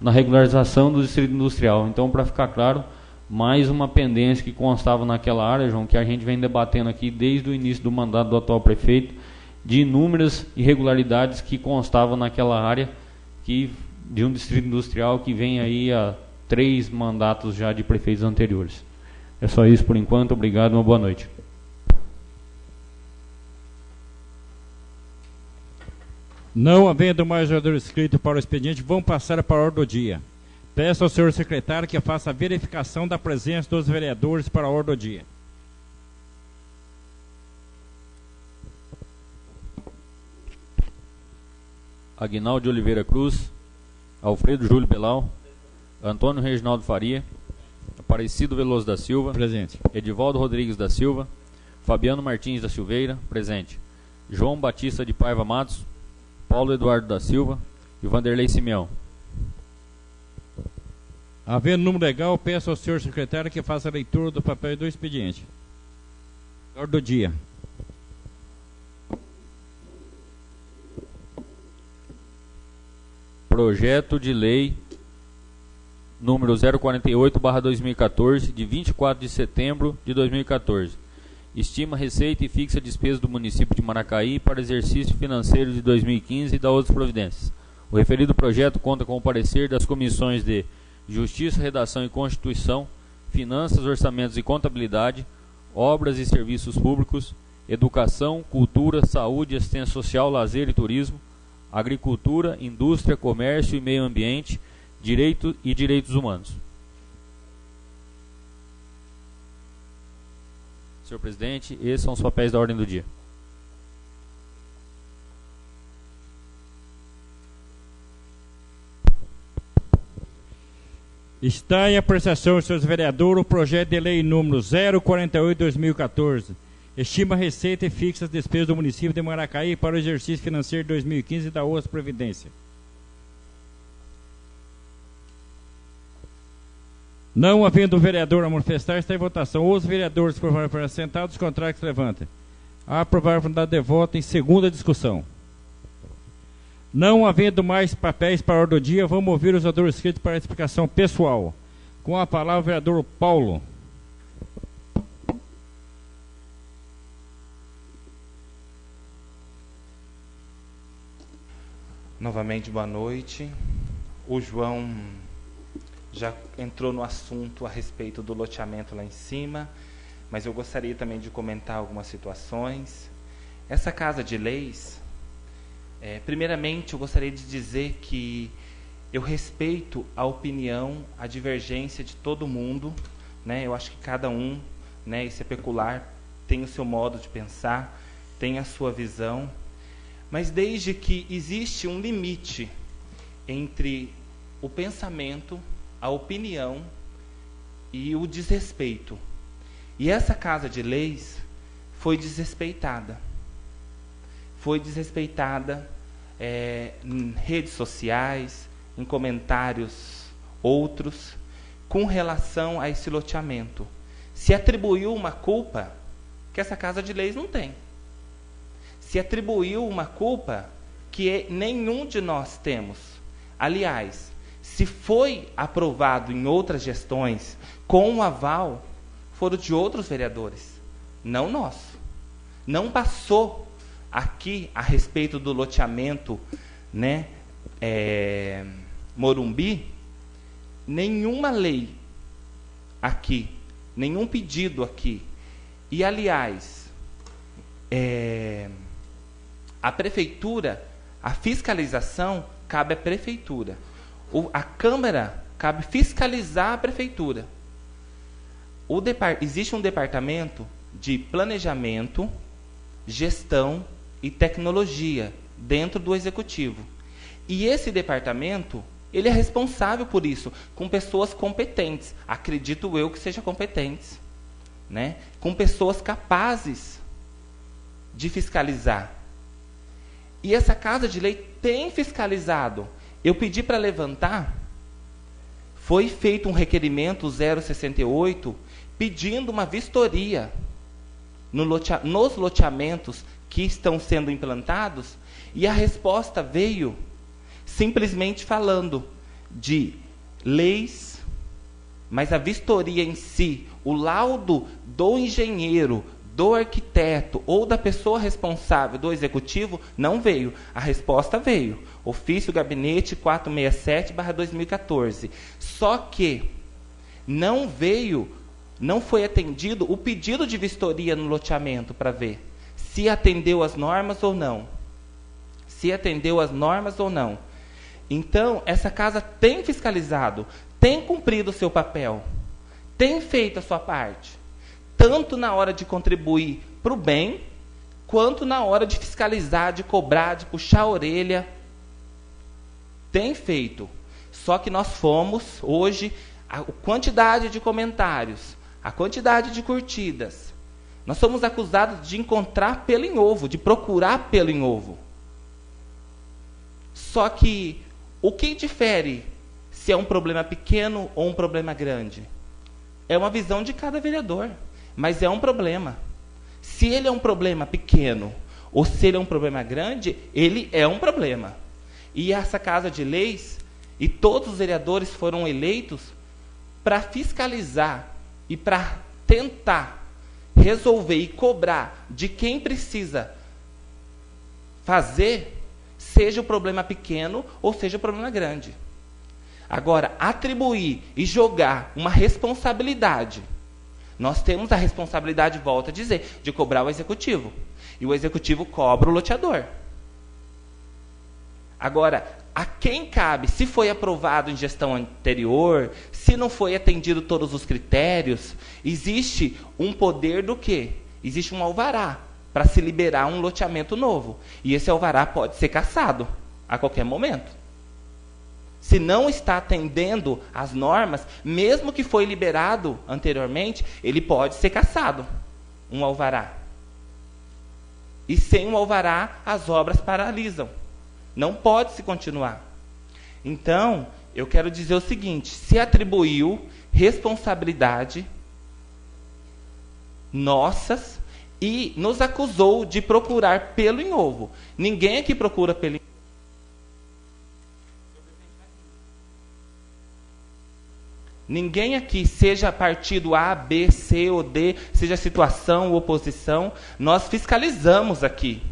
na regularização do distrito industrial. Então, para ficar claro, mais uma pendência que constava naquela área, João, que a gente vem debatendo aqui desde o início do mandato do atual prefeito, de inúmeras irregularidades que constavam naquela área, de um distrito industrial que vem aí a 3 mandatos já de prefeitos anteriores. É só isso por enquanto. Obrigado, uma boa noite. Não havendo mais orador inscrito para o expediente, vamos passar para a ordem do dia. Peço ao senhor secretário que faça a verificação da presença dos vereadores para a ordem do dia. Aguinaldo de Oliveira Cruz, Alfredo Júlio Belau, Antônio Reginaldo Faria, Aparecido Veloso da Silva, presente. Edivaldo Rodrigues da Silva, Fabiano Martins da Silveira, presente. João Batista de Paiva Matos, Paulo Eduardo da Silva e Vanderlei Simeão. Havendo número legal, peço ao senhor secretário que faça a leitura do papel do expediente. Ordem do dia. Projeto de lei número 048/2014, de 24 de setembro de 2014. Estima receita e fixa despesa do município de Maracaí para exercício financeiro de 2015 e da outras providências. O referido projeto conta com o parecer das comissões de Justiça, Redação e Constituição, Finanças, Orçamentos e Contabilidade, Obras e Serviços Públicos, Educação, Cultura, Saúde, Assistência Social, Lazer e Turismo, Agricultura, Indústria, Comércio e Meio Ambiente, Direito e Direitos Humanos. Senhor presidente, esses são os papéis da ordem do dia. Está em apreciação, senhores vereadores, o projeto de lei número 048/2014. Estima receita e fixa as despesas do município de Maracaí para o exercício financeiro de 2015 da OAS Previdência. Não havendo vereador a manifestar, está em votação. Os vereadores que provaram para assentados, os contrários que levantem. A aprovar a vontade de voto em segunda discussão. Não havendo mais papéis para a ordem do dia, vamos ouvir os vereadores inscritos para a explicação pessoal. Com a palavra o vereador Paulo. Novamente, boa noite. O João já entrou no assunto a respeito do loteamento lá em cima, mas eu gostaria também de comentar algumas situações. Essa Casa de Leis, primeiramente eu gostaria de dizer que eu respeito a opinião, a divergência de todo mundo, né? Eu acho que cada um, né, isso é peculiar, tem o seu modo de pensar, tem a sua visão, mas desde que existe um limite entre o pensamento, a opinião e o desrespeito. E essa Casa de Leis foi desrespeitada. Foi desrespeitada em redes sociais, em comentários outros, com relação a esse loteamento. Se atribuiu uma culpa que essa Casa de Leis não tem. Se atribuiu uma culpa que nenhum de nós temos. Aliás, se foi aprovado em outras gestões com o aval, foram de outros vereadores, não nosso. Não passou aqui a respeito do loteamento, né, Morumbi, nenhuma lei aqui, nenhum pedido aqui. E, aliás, a prefeitura, a fiscalização cabe à prefeitura. A Câmara cabe fiscalizar a prefeitura. Existe um departamento de planejamento, gestão e tecnologia dentro do Executivo. E esse departamento, ele é responsável por isso, com pessoas competentes. Acredito eu que sejam competentes, né? Com pessoas capazes de fiscalizar. E essa Casa de Lei tem fiscalizado. Eu pedi para levantar, foi feito um requerimento 068, pedindo uma vistoria nos loteamentos que estão sendo implantados, e a resposta veio simplesmente falando de leis, mas a vistoria em si, o laudo do engenheiro, do arquiteto ou da pessoa responsável do executivo não veio. A resposta veio. Ofício Gabinete 467/2014. Só que não veio, não foi atendido o pedido de vistoria no loteamento para ver se atendeu às normas ou não. Se atendeu às normas ou não. Então, essa casa tem fiscalizado, tem cumprido o seu papel, tem feito a sua parte, tanto na hora de contribuir para o bem, quanto na hora de fiscalizar, de cobrar, de puxar a orelha. Tem feito. Só que nós fomos, hoje, a quantidade de comentários, a quantidade de curtidas, nós somos acusados de encontrar pelo em ovo, de procurar pelo em ovo. Só que o que difere se é um problema pequeno ou um problema grande? É uma visão de cada vereador, mas é um problema. Se ele é um problema pequeno ou se ele é um problema grande, ele é um problema. E essa Casa de Leis e todos os vereadores foram eleitos para fiscalizar e para tentar resolver e cobrar de quem precisa fazer, seja o problema pequeno ou seja o problema grande. Agora, atribuir e jogar uma responsabilidade, nós temos a responsabilidade, volto a dizer, de cobrar o executivo. E o executivo cobra o loteador. Agora, a quem cabe, se foi aprovado em gestão anterior, se não foi atendido todos os critérios, existe um poder do quê? Existe um alvará para se liberar um loteamento novo. E esse alvará pode ser cassado a qualquer momento. Se não está atendendo às normas, mesmo que foi liberado anteriormente, ele pode ser cassado, um alvará. E sem um alvará, as obras paralisam. Não pode se continuar. Então, eu quero dizer o seguinte, se atribuiu responsabilidade nossas e nos acusou de procurar pelo em ovo. Ninguém aqui procura pelo em ovo. Ninguém aqui, seja partido A, B, C ou D, seja situação ou oposição, nós fiscalizamos aqui.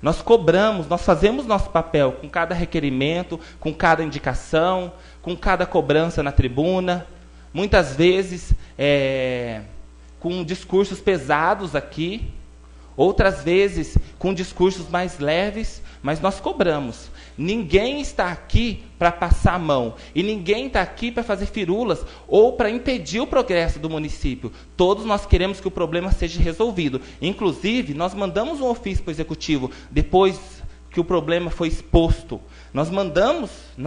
Nós cobramos, nós fazemos nosso papel com cada requerimento, com cada indicação, com cada cobrança na tribuna. Muitas vezes, com discursos pesados aqui, outras vezes com discursos mais leves, mas nós cobramos. Ninguém está aqui para passar a mão, e ninguém está aqui para fazer firulas ou para impedir o progresso do município. Todos nós queremos que o problema seja resolvido. Inclusive, nós mandamos um ofício para o Executivo, depois que o problema foi exposto. Nós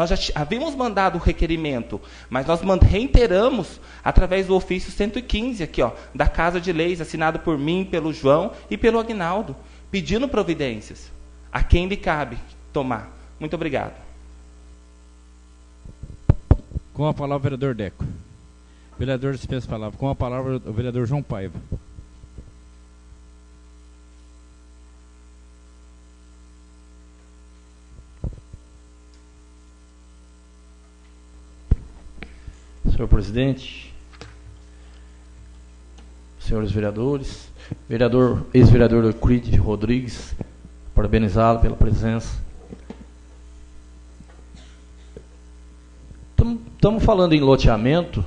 já havíamos mandado o requerimento, mas nós reiteramos através do ofício 115, aqui, ó, da Casa de Leis, assinado por mim, pelo João e pelo Aguinaldo, pedindo providências. A quem lhe cabe tomar. Muito obrigado. Com a palavra, o vereador Deco. Vereador, dispensa a palavra. Com a palavra, o vereador João Paiva. Senhor presidente, senhores vereadores, ex-vereador Euclides Rodrigues, parabenizá-lo pela presença. Estamos falando em loteamento.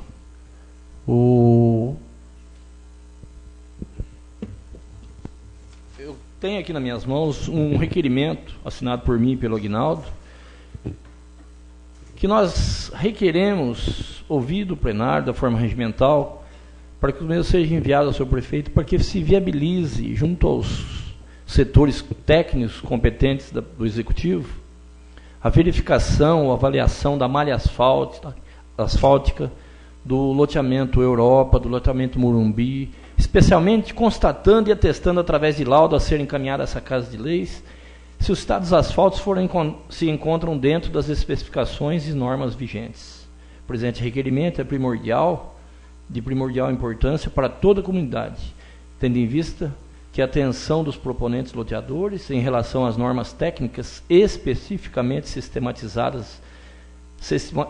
Eu tenho aqui nas minhas mãos um requerimento assinado por mim e pelo Aguinaldo, que nós requeremos ouvir do plenário, da forma regimental, para que o mesmo seja enviado ao seu prefeito, para que se viabilize, junto aos setores técnicos competentes do Executivo, a verificação ou avaliação da malha asfáltica, do loteamento Europa, do loteamento Morumbi, especialmente constatando e atestando através de laudo a ser encaminhado a essa Casa de Leis, se os estados asfaltos se encontram dentro das especificações e normas vigentes. O presente requerimento é de primordial importância para toda a comunidade, tendo em vista que a atenção dos proponentes loteadores em relação às normas técnicas especificamente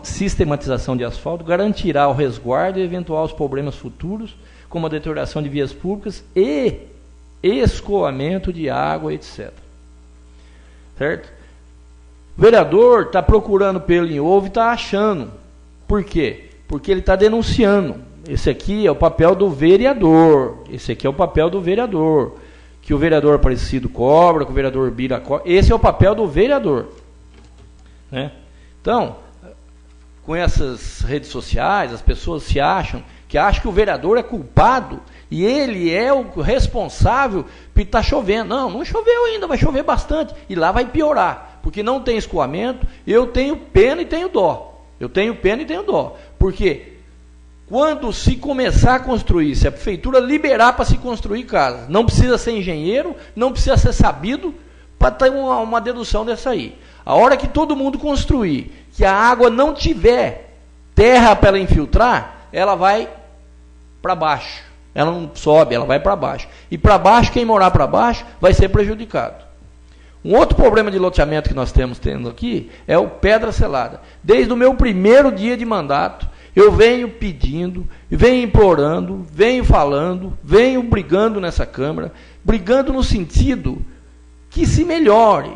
sistematização de asfalto garantirá o resguardo e eventuais problemas futuros, como a deterioração de vias públicas e escoamento de água, etc. Certo? O vereador está procurando pelo em ovo e está achando. Por quê? Porque ele está denunciando. Esse aqui é o papel do vereador. Que o vereador Aparecido cobra, que o vereador Bira cobra. Esse é o papel do vereador. Né? Então, com essas redes sociais, as pessoas acham que o vereador é culpado e ele é o responsável por estar chovendo. Não choveu ainda, vai chover bastante. E lá vai piorar, porque não tem escoamento. Eu tenho pena e tenho dó. Porque quando se começar a construir, se a prefeitura liberar para se construir casa, não precisa ser engenheiro, não precisa ser sabido para ter uma dedução dessa aí. A hora que todo mundo construir, que a água não tiver terra para ela infiltrar, ela vai para baixo. Ela não sobe, ela vai para baixo. E para baixo, quem morar para baixo vai ser prejudicado. Um outro problema de loteamento que nós tendo aqui é o pedra selada. Desde o meu primeiro dia de mandato, eu venho pedindo, venho implorando, venho falando, venho brigando nessa Câmara, brigando no sentido que se melhore.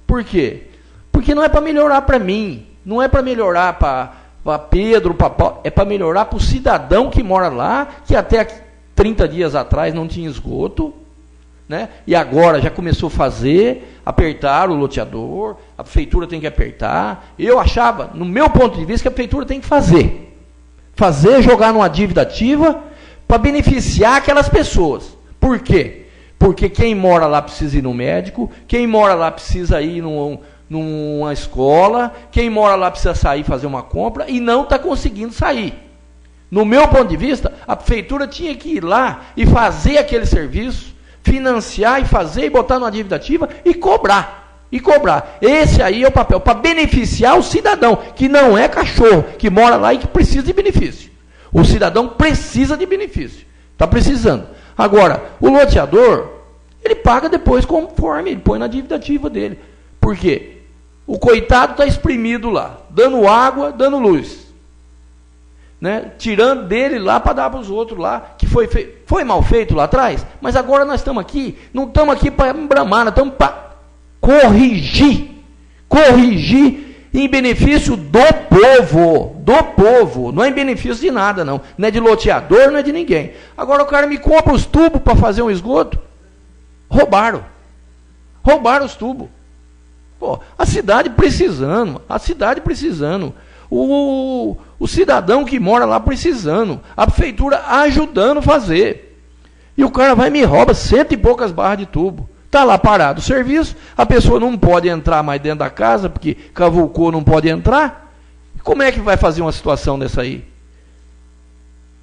Por quê? Porque não é para melhorar para mim, não é para melhorar para Pedro, para Paulo, é para melhorar para o cidadão que mora lá, que até 30 dias atrás não tinha esgoto, né? E agora já começou a fazer, apertar o loteador, a prefeitura tem que apertar. Eu achava, no meu ponto de vista, que a prefeitura tem que fazer, jogar numa dívida ativa para beneficiar aquelas pessoas. Por quê? Porque quem mora lá precisa ir no médico, quem mora lá precisa ir numa escola, quem mora lá precisa sair fazer uma compra e não está conseguindo sair. No meu ponto de vista, a prefeitura tinha que ir lá e fazer aquele serviço, financiar e fazer e botar numa dívida ativa e cobrar. E cobrar. Esse aí é o papel, para beneficiar o cidadão, que não é cachorro, que mora lá e que precisa de benefício. O cidadão precisa de benefício. Está precisando. Agora, o loteador, ele paga depois conforme, ele põe na dívida ativa dele. Por quê? O coitado está exprimido lá, dando água, dando luz. Né? Tirando dele lá para dar para os outros lá, que foi mal feito lá atrás, mas agora nós estamos aqui, não estamos aqui para bramar, nós estamos para corrigir em benefício do povo, não é em benefício de nada não é de loteador, não é de ninguém. Agora o cara me compra os tubos para fazer um esgoto, roubaram os tubos. Pô, a cidade precisando, o cidadão que mora lá precisando, a prefeitura ajudando a fazer, e o cara vai e me rouba 100 e poucas barras de tubo. Está lá parado o serviço, a pessoa não pode entrar mais dentro da casa, porque cavucou, não pode entrar. Como é que vai fazer uma situação dessa aí?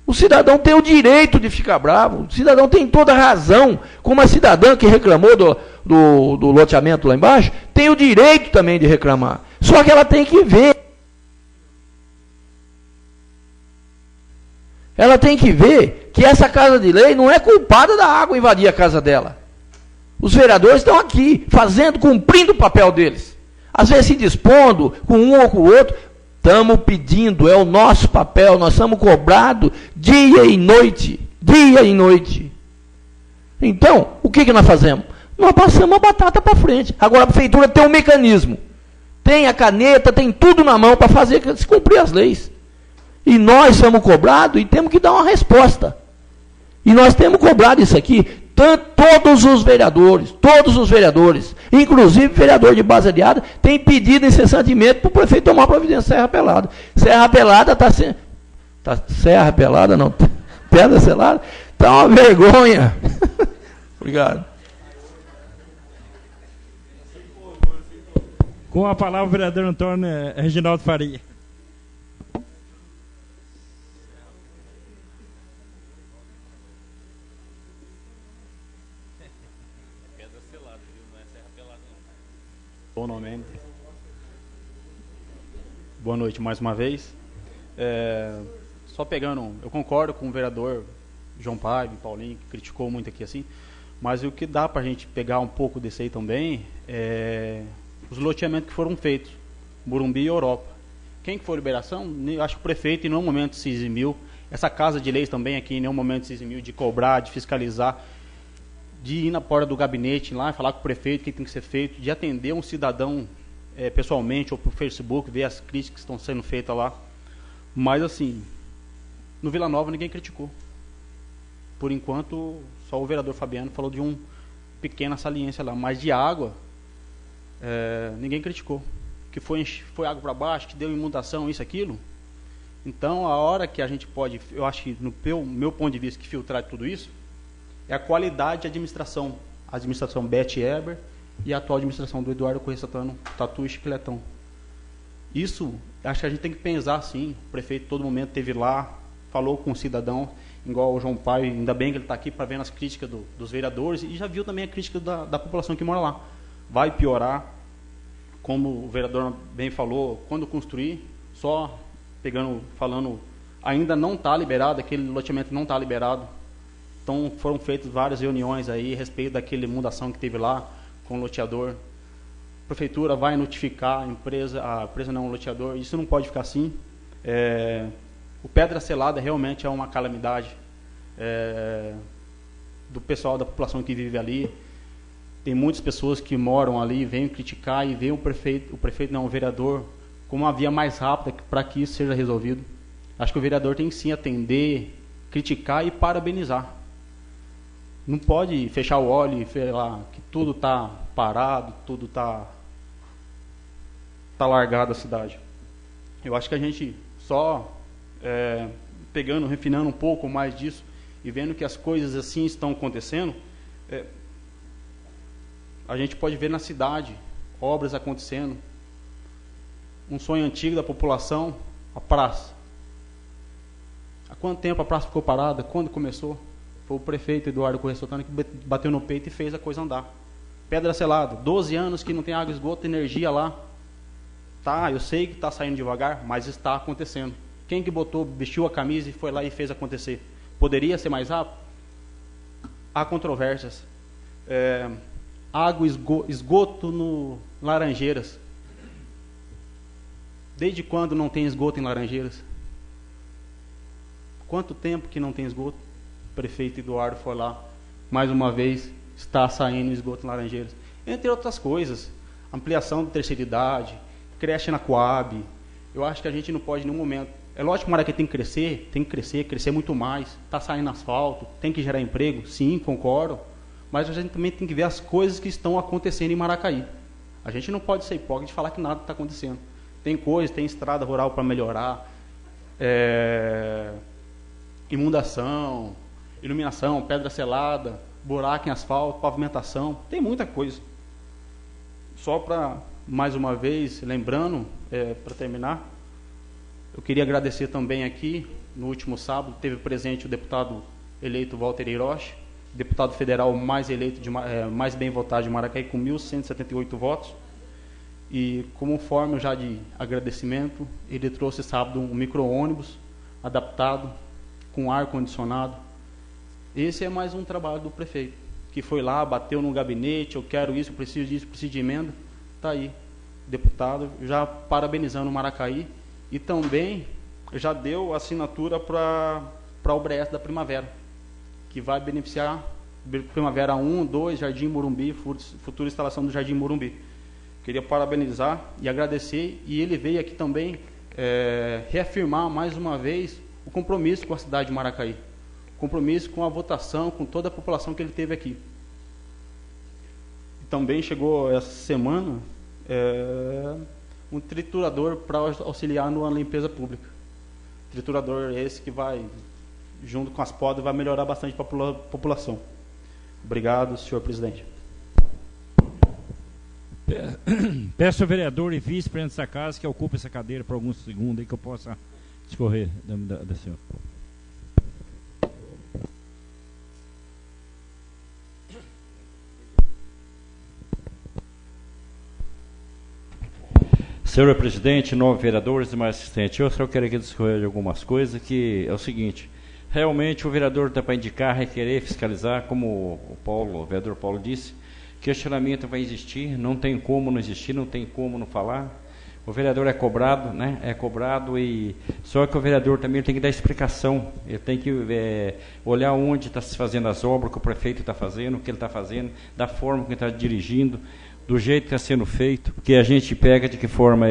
O cidadão tem o direito de ficar bravo, o cidadão tem toda a razão, como a cidadã que reclamou do loteamento lá embaixo, tem o direito também de reclamar. Só que ela tem que ver. Ela tem que ver que essa casa de lei não é culpada da água invadir a casa dela. Os vereadores estão aqui, cumprindo o papel deles. Às vezes se dispondo com um ou com o outro. Estamos pedindo, é o nosso papel, nós estamos cobrados dia e noite. Então, o que nós fazemos? Nós passamos a batata para frente. Agora a prefeitura tem um mecanismo. Tem a caneta, tem tudo na mão para fazer se cumprir as leis. E nós somos cobrados e temos que dar uma resposta. E nós temos cobrado isso aqui. Todos os vereadores, inclusive o vereador de Base Aliada, tem pedido incessantemente para o prefeito tomar providência Serra Pelada. Serra Pelada está sendo... Serra Pelada não, Pedra Selada, está uma vergonha. Obrigado. Com a palavra o vereador Antônio Reginaldo Faria. Bom nome. Boa noite mais uma vez. Só pegando, eu concordo com o vereador João Paiva, Paulinho, que criticou muito aqui assim, mas o que dá para a gente pegar um pouco desse aí também é os loteamentos que foram feitos, Morumbi e Europa. Quem que foi a liberação? Acho que o prefeito em nenhum momento se eximiu, essa casa de leis também aqui em nenhum momento se eximiu de cobrar, de fiscalizar, de ir na porta do gabinete lá e falar com o prefeito o que tem que ser feito, de atender um cidadão pessoalmente ou por Facebook, ver as críticas que estão sendo feitas lá. Mas assim, no Vila Nova ninguém criticou. Por enquanto, só o vereador Fabiano falou de uma pequena saliência lá, mas de água, ninguém criticou. Que foi água para baixo, que deu inundação, isso, aquilo. Então, a hora que a gente pode, eu acho que no meu ponto de vista, que filtrar tudo isso, é a qualidade de administração. A administração Beth Eber e a atual administração do Eduardo Corrêa Santana, Tatu e Chicletão. Isso, acho que a gente tem que pensar assim. O prefeito, todo momento, esteve lá, falou com o cidadão, igual o João Pai, ainda bem que ele está aqui para ver as críticas dos vereadores, e já viu também a crítica da população que mora lá. Vai piorar, como o vereador bem falou, quando construir, só falando, ainda não está liberado, aquele loteamento não está liberado. Então, foram feitas várias reuniões aí a respeito daquela inundação que teve lá com o loteador. A prefeitura vai notificar a empresa não, o loteador. Isso não pode ficar assim. O Pedra Selada realmente é uma calamidade do pessoal, da população que vive ali. Tem muitas pessoas que moram ali, vêm criticar e veem o vereador, como uma via mais rápida para que isso seja resolvido. Acho que o vereador tem que sim atender, criticar e parabenizar. Não pode fechar o olho e falar que tudo está parado, tudo está largado a cidade. Eu acho que a gente só refinando um pouco mais disso e vendo que as coisas assim estão acontecendo, a gente pode ver na cidade obras acontecendo. Um sonho antigo da população, a praça. Há quanto tempo a praça ficou parada? Quando começou? Foi o prefeito Eduardo Corrêa Sotano que bateu no peito e fez a coisa andar. Pedra Selada, 12 anos que não tem água, esgoto, energia lá. Tá, eu sei que está saindo devagar, mas está acontecendo. Quem que vestiu a camisa e foi lá e fez acontecer? Poderia ser mais rápido? Há controvérsias. Água, esgoto no Laranjeiras. Desde quando não tem esgoto em Laranjeiras? Quanto tempo que não tem esgoto? O prefeito Eduardo foi lá, mais uma vez, está saindo esgoto em Laranjeiras. Entre outras coisas, ampliação da terceira idade, creche na Coab. Eu acho que a gente não pode, em nenhum momento... É lógico que Maracaí tem que crescer muito mais. Está saindo asfalto, tem que gerar emprego, sim, concordo. Mas a gente também tem que ver as coisas que estão acontecendo em Maracaí. A gente não pode ser hipócrita de falar que nada está acontecendo. Tem coisas, tem estrada rural para melhorar, inundação, iluminação, pedra selada, buraco em asfalto, pavimentação, tem muita coisa. Só para, mais uma vez, lembrando, para terminar, eu queria agradecer também aqui, no último sábado, teve presente o deputado eleito Walter Hiroshi, deputado federal mais bem votado de Maracaí, com 1.178 votos. E como forma já de agradecimento, ele trouxe sábado um micro-ônibus adaptado, com ar-condicionado. Esse é mais um trabalho do prefeito, que foi lá, bateu no gabinete, eu quero isso, preciso disso, preciso de emenda. Está aí, deputado, já parabenizando o Maracaí. E também já deu assinatura para o BRES da Primavera, que vai beneficiar Primavera 1, 2, Jardim Morumbi, futura instalação do Jardim Morumbi. Queria parabenizar e agradecer, e ele veio aqui também reafirmar mais uma vez o compromisso com a cidade de Maracaí, compromisso com a votação, com toda a população que ele teve aqui. E também chegou essa semana um triturador para auxiliar na limpeza pública. Triturador esse que vai, junto com as podas, vai melhorar bastante para a população. Obrigado, senhor presidente. Peço ao vereador e vice-presidente dessa casa que ocupe essa cadeira por alguns segundos aí que eu possa discorrer da senhora. Senhor presidente, nove vereadores e mais assistente, eu só quero aqui discorrer de algumas coisas, que é o seguinte: realmente o vereador está para indicar, requerer, fiscalizar, como o vereador Paulo disse. Questionamento vai existir, não tem como não existir, não tem como não falar. O vereador é cobrado, né? É cobrado, e só que o vereador também tem que dar explicação. Ele tem que olhar onde está se fazendo as obras, que o prefeito está fazendo, o que ele está fazendo, da forma que ele está dirigindo, do jeito que está sendo feito, porque a gente pega de que forma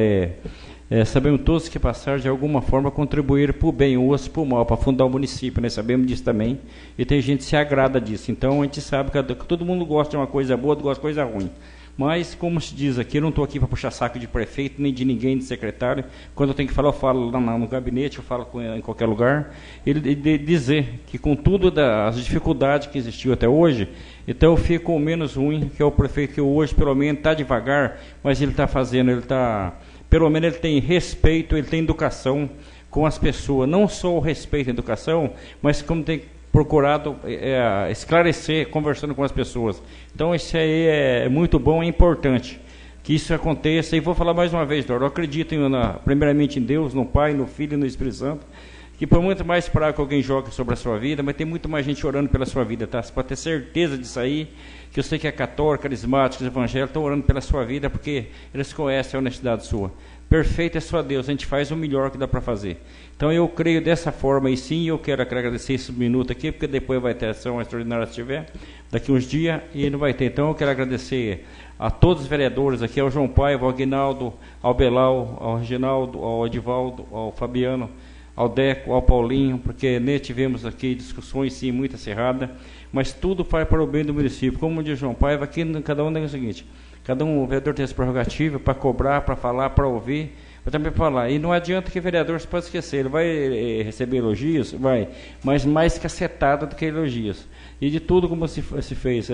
sabemos todos que passar de alguma forma contribuir para o bem ou para o mal, para fundar o município, né? Sabemos disso também, e tem gente que se agrada disso. Então a gente sabe que todo mundo gosta de uma coisa boa, gosta de coisa ruim. Mas, como se diz aqui, eu não estou aqui para puxar saco de prefeito, nem de ninguém, de secretário. Quando eu tenho que falar, eu falo lá no gabinete, eu falo em qualquer lugar. Ele dizer que com tudo as dificuldades que existiu até hoje, então eu fico com o menos ruim, que é o prefeito que hoje, pelo menos, está devagar, mas ele está fazendo, pelo menos ele tem respeito, ele tem educação com as pessoas. Não só o respeito e a educação, mas como tem procurado esclarecer, conversando com as pessoas. Então isso aí é muito bom e importante que isso aconteça. E vou falar mais uma vez, Dora, eu acredito primeiramente em Deus, no Pai, no Filho e no Espírito Santo, que por muito mais praga que alguém jogue sobre a sua vida, mas tem muito mais gente orando pela sua vida, tá? Você pode ter certeza disso aí, que eu sei que é católico, carismáticos, evangélicos, estão orando pela sua vida, porque eles conhecem a honestidade sua. Perfeito é só Deus, a gente faz o melhor que dá para fazer. Então eu creio dessa forma, e sim, eu quero agradecer esse minuto aqui, porque depois vai ter ação extraordinária se tiver, daqui uns dias, e não vai ter. Então eu quero agradecer a todos os vereadores aqui, ao João Paiva, ao Aguinaldo, ao Belau, ao Reginaldo, ao Edivaldo, ao Fabiano, ao Deco, ao Paulinho, porque tivemos aqui discussões, sim, muito acirradas, mas tudo faz para o bem do município. Como diz João Paiva, aqui cada um é o seguinte: cada um, o vereador tem essa prerrogativa para cobrar, para falar, para ouvir, mas também para falar. E não adianta que o vereador se pode esquecer, ele vai receber elogios, vai, mas mais cacetada do que elogios. E de tudo como se fez,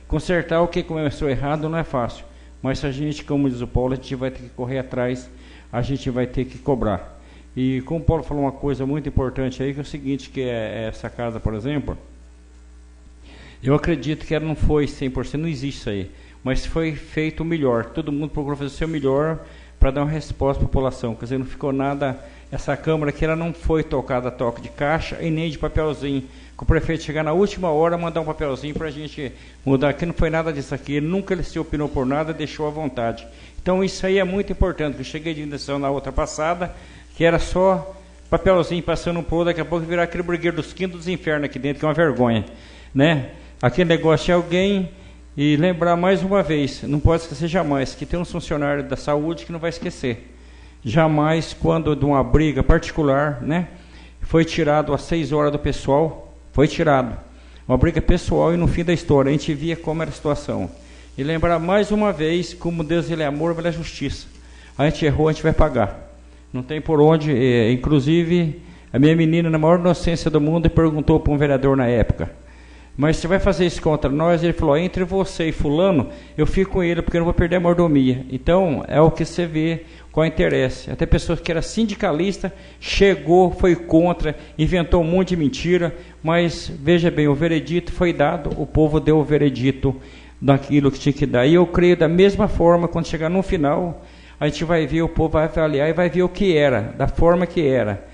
consertar o que começou errado não é fácil, mas a gente, como diz o Paulo, a gente vai ter que correr atrás, a gente vai ter que cobrar. E como o Paulo falou uma coisa muito importante aí, que é o seguinte, que é essa casa, por exemplo, eu acredito que ela não foi 100%, não existe isso aí, mas foi feito o melhor, todo mundo procurou fazer o seu melhor para dar uma resposta à população, quer dizer, não ficou nada, essa Câmara aqui, ela não foi tocada a toque de caixa e nem de papelzinho, que o prefeito chegar na última hora, mandar um papelzinho para a gente mudar, aqui não foi nada disso aqui, ele nunca se opinou por nada, deixou à vontade. Então isso aí é muito importante, eu cheguei de iniciação na outra passada, que era só papelzinho passando por, daqui a pouco virar aquele brigueiro dos quintos dos infernos aqui dentro, que é uma vergonha, né? Aquele negócio de alguém, e lembrar mais uma vez, não pode esquecer jamais, que tem um funcionário da saúde que não vai esquecer. Jamais, quando de uma briga particular, né, foi tirado às 6 horas do pessoal, foi tirado. Uma briga pessoal e no fim da história, a gente via como era a situação. E lembrar mais uma vez, como Deus ele é amor, ele é justiça. A gente errou, a gente vai pagar. Não tem por onde, inclusive, a minha menina, na maior inocência do mundo, perguntou para um vereador na época, mas você vai fazer isso contra nós? Ele falou, entre você e fulano, eu fico com ele, porque eu não vou perder a mordomia. Então, é o que você vê, qual interesse. Até pessoa que era sindicalista, chegou, foi contra, inventou um monte de mentira, mas, veja bem, o veredito foi dado, o povo deu o veredito daquilo que tinha que dar. E eu creio da mesma forma, quando chegar no final, a gente vai ver, o povo vai avaliar e vai ver o que era, da forma que era.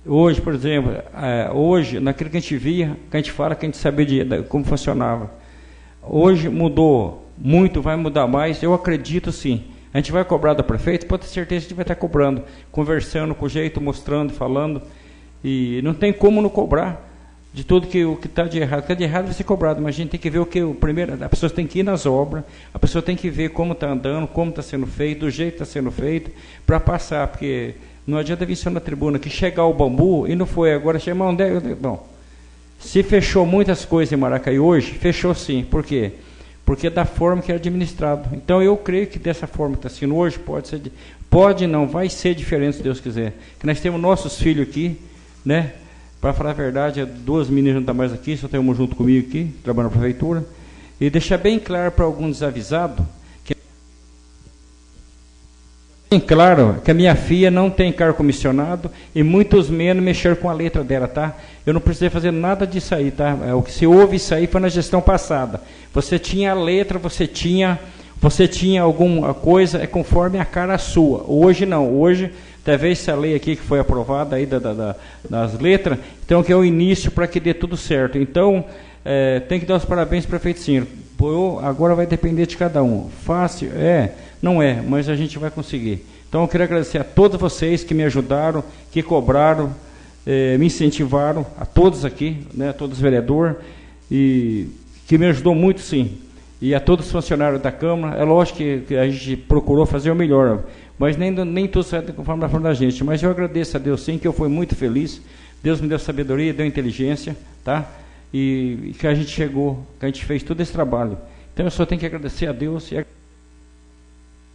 Hoje, por exemplo, hoje, naquilo que a gente via, que a gente fala, que a gente sabia de como funcionava. Hoje mudou muito, vai mudar mais, eu acredito sim. A gente vai cobrar do prefeito, pode ter certeza que a gente vai estar cobrando, conversando com o jeito, mostrando, falando, e não tem como não cobrar de tudo o que está de errado. O que está de errado vai ser cobrado, mas a gente tem que ver o que a pessoa tem que ir nas obras, a pessoa tem que ver como está andando, como está sendo feito, do jeito que está sendo feito, para passar, porque não adianta vir só na tribuna, que chegar o bambu, e não foi agora, chama onde é? Bom, se fechou muitas coisas em Maracaí hoje, fechou sim, por quê? Porque é da forma que é administrado. Então eu creio que dessa forma que está sendo hoje, pode não, vai ser diferente se Deus quiser. Que nós temos nossos filhos aqui, né? Para falar a verdade, 2 meninas não estão mais aqui, só tem uma junto comigo aqui, trabalhando na prefeitura, e deixar bem claro para algum desavisado, bem claro que a minha filha não tem cargo comissionado e muitos menos mexer com a letra dela, tá? Eu não precisei fazer nada disso aí, tá? O que se houve isso aí foi na gestão passada. Você tinha a letra, você tinha alguma coisa, é conforme a cara sua. Hoje não, hoje, talvez essa lei aqui que foi aprovada aí das letras, então que é o início para que dê tudo certo. Então, tem que dar os parabéns para o prefeito Ciro. Agora vai depender de cada um. Fácil? Não é, mas a gente vai conseguir. Então eu quero agradecer a todos vocês que me ajudaram, que cobraram, me incentivaram, a todos aqui, né, a todos os vereadores, e que me ajudou muito sim. E a todos os funcionários da Câmara, é lógico que a gente procurou fazer o melhor, mas nem tudo sai conforme da forma da gente. Mas eu agradeço a Deus sim, que eu fui muito feliz. Deus me deu sabedoria, deu inteligência, tá? E que a gente chegou, que a gente fez todo esse trabalho. Então eu só tenho que agradecer a Deus e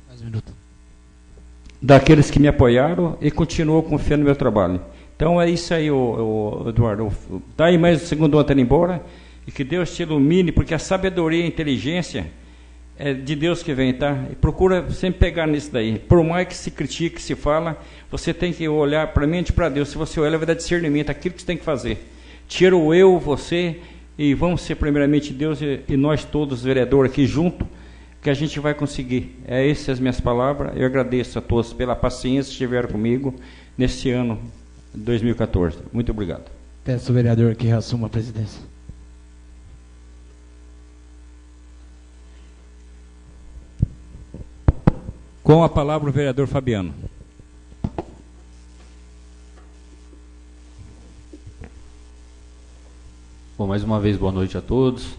Mais um minuto. daqueles que me apoiaram e continuam confiando no meu trabalho. Então é isso aí, Eduardo. Dá aí mais o segundo ano embora, e que Deus te ilumine, porque a sabedoria e a inteligência é de Deus que vem, tá? E procura sempre pegar nisso daí. Por mais que se critique, que se fala, você tem que olhar para mente para Deus. Se você olhar, vai dar discernimento, aquilo que você tem que fazer. Tira o eu, você, e vamos ser primeiramente Deus e nós todos, vereadores aqui junto, que a gente vai conseguir. Essas as minhas palavras. Eu agradeço a todos pela paciência que estiveram comigo nesse ano de 2014. Muito obrigado. Peço o vereador que reassuma a presidência. Com a palavra o vereador Fabiano. Bom, mais uma vez, boa noite a todos.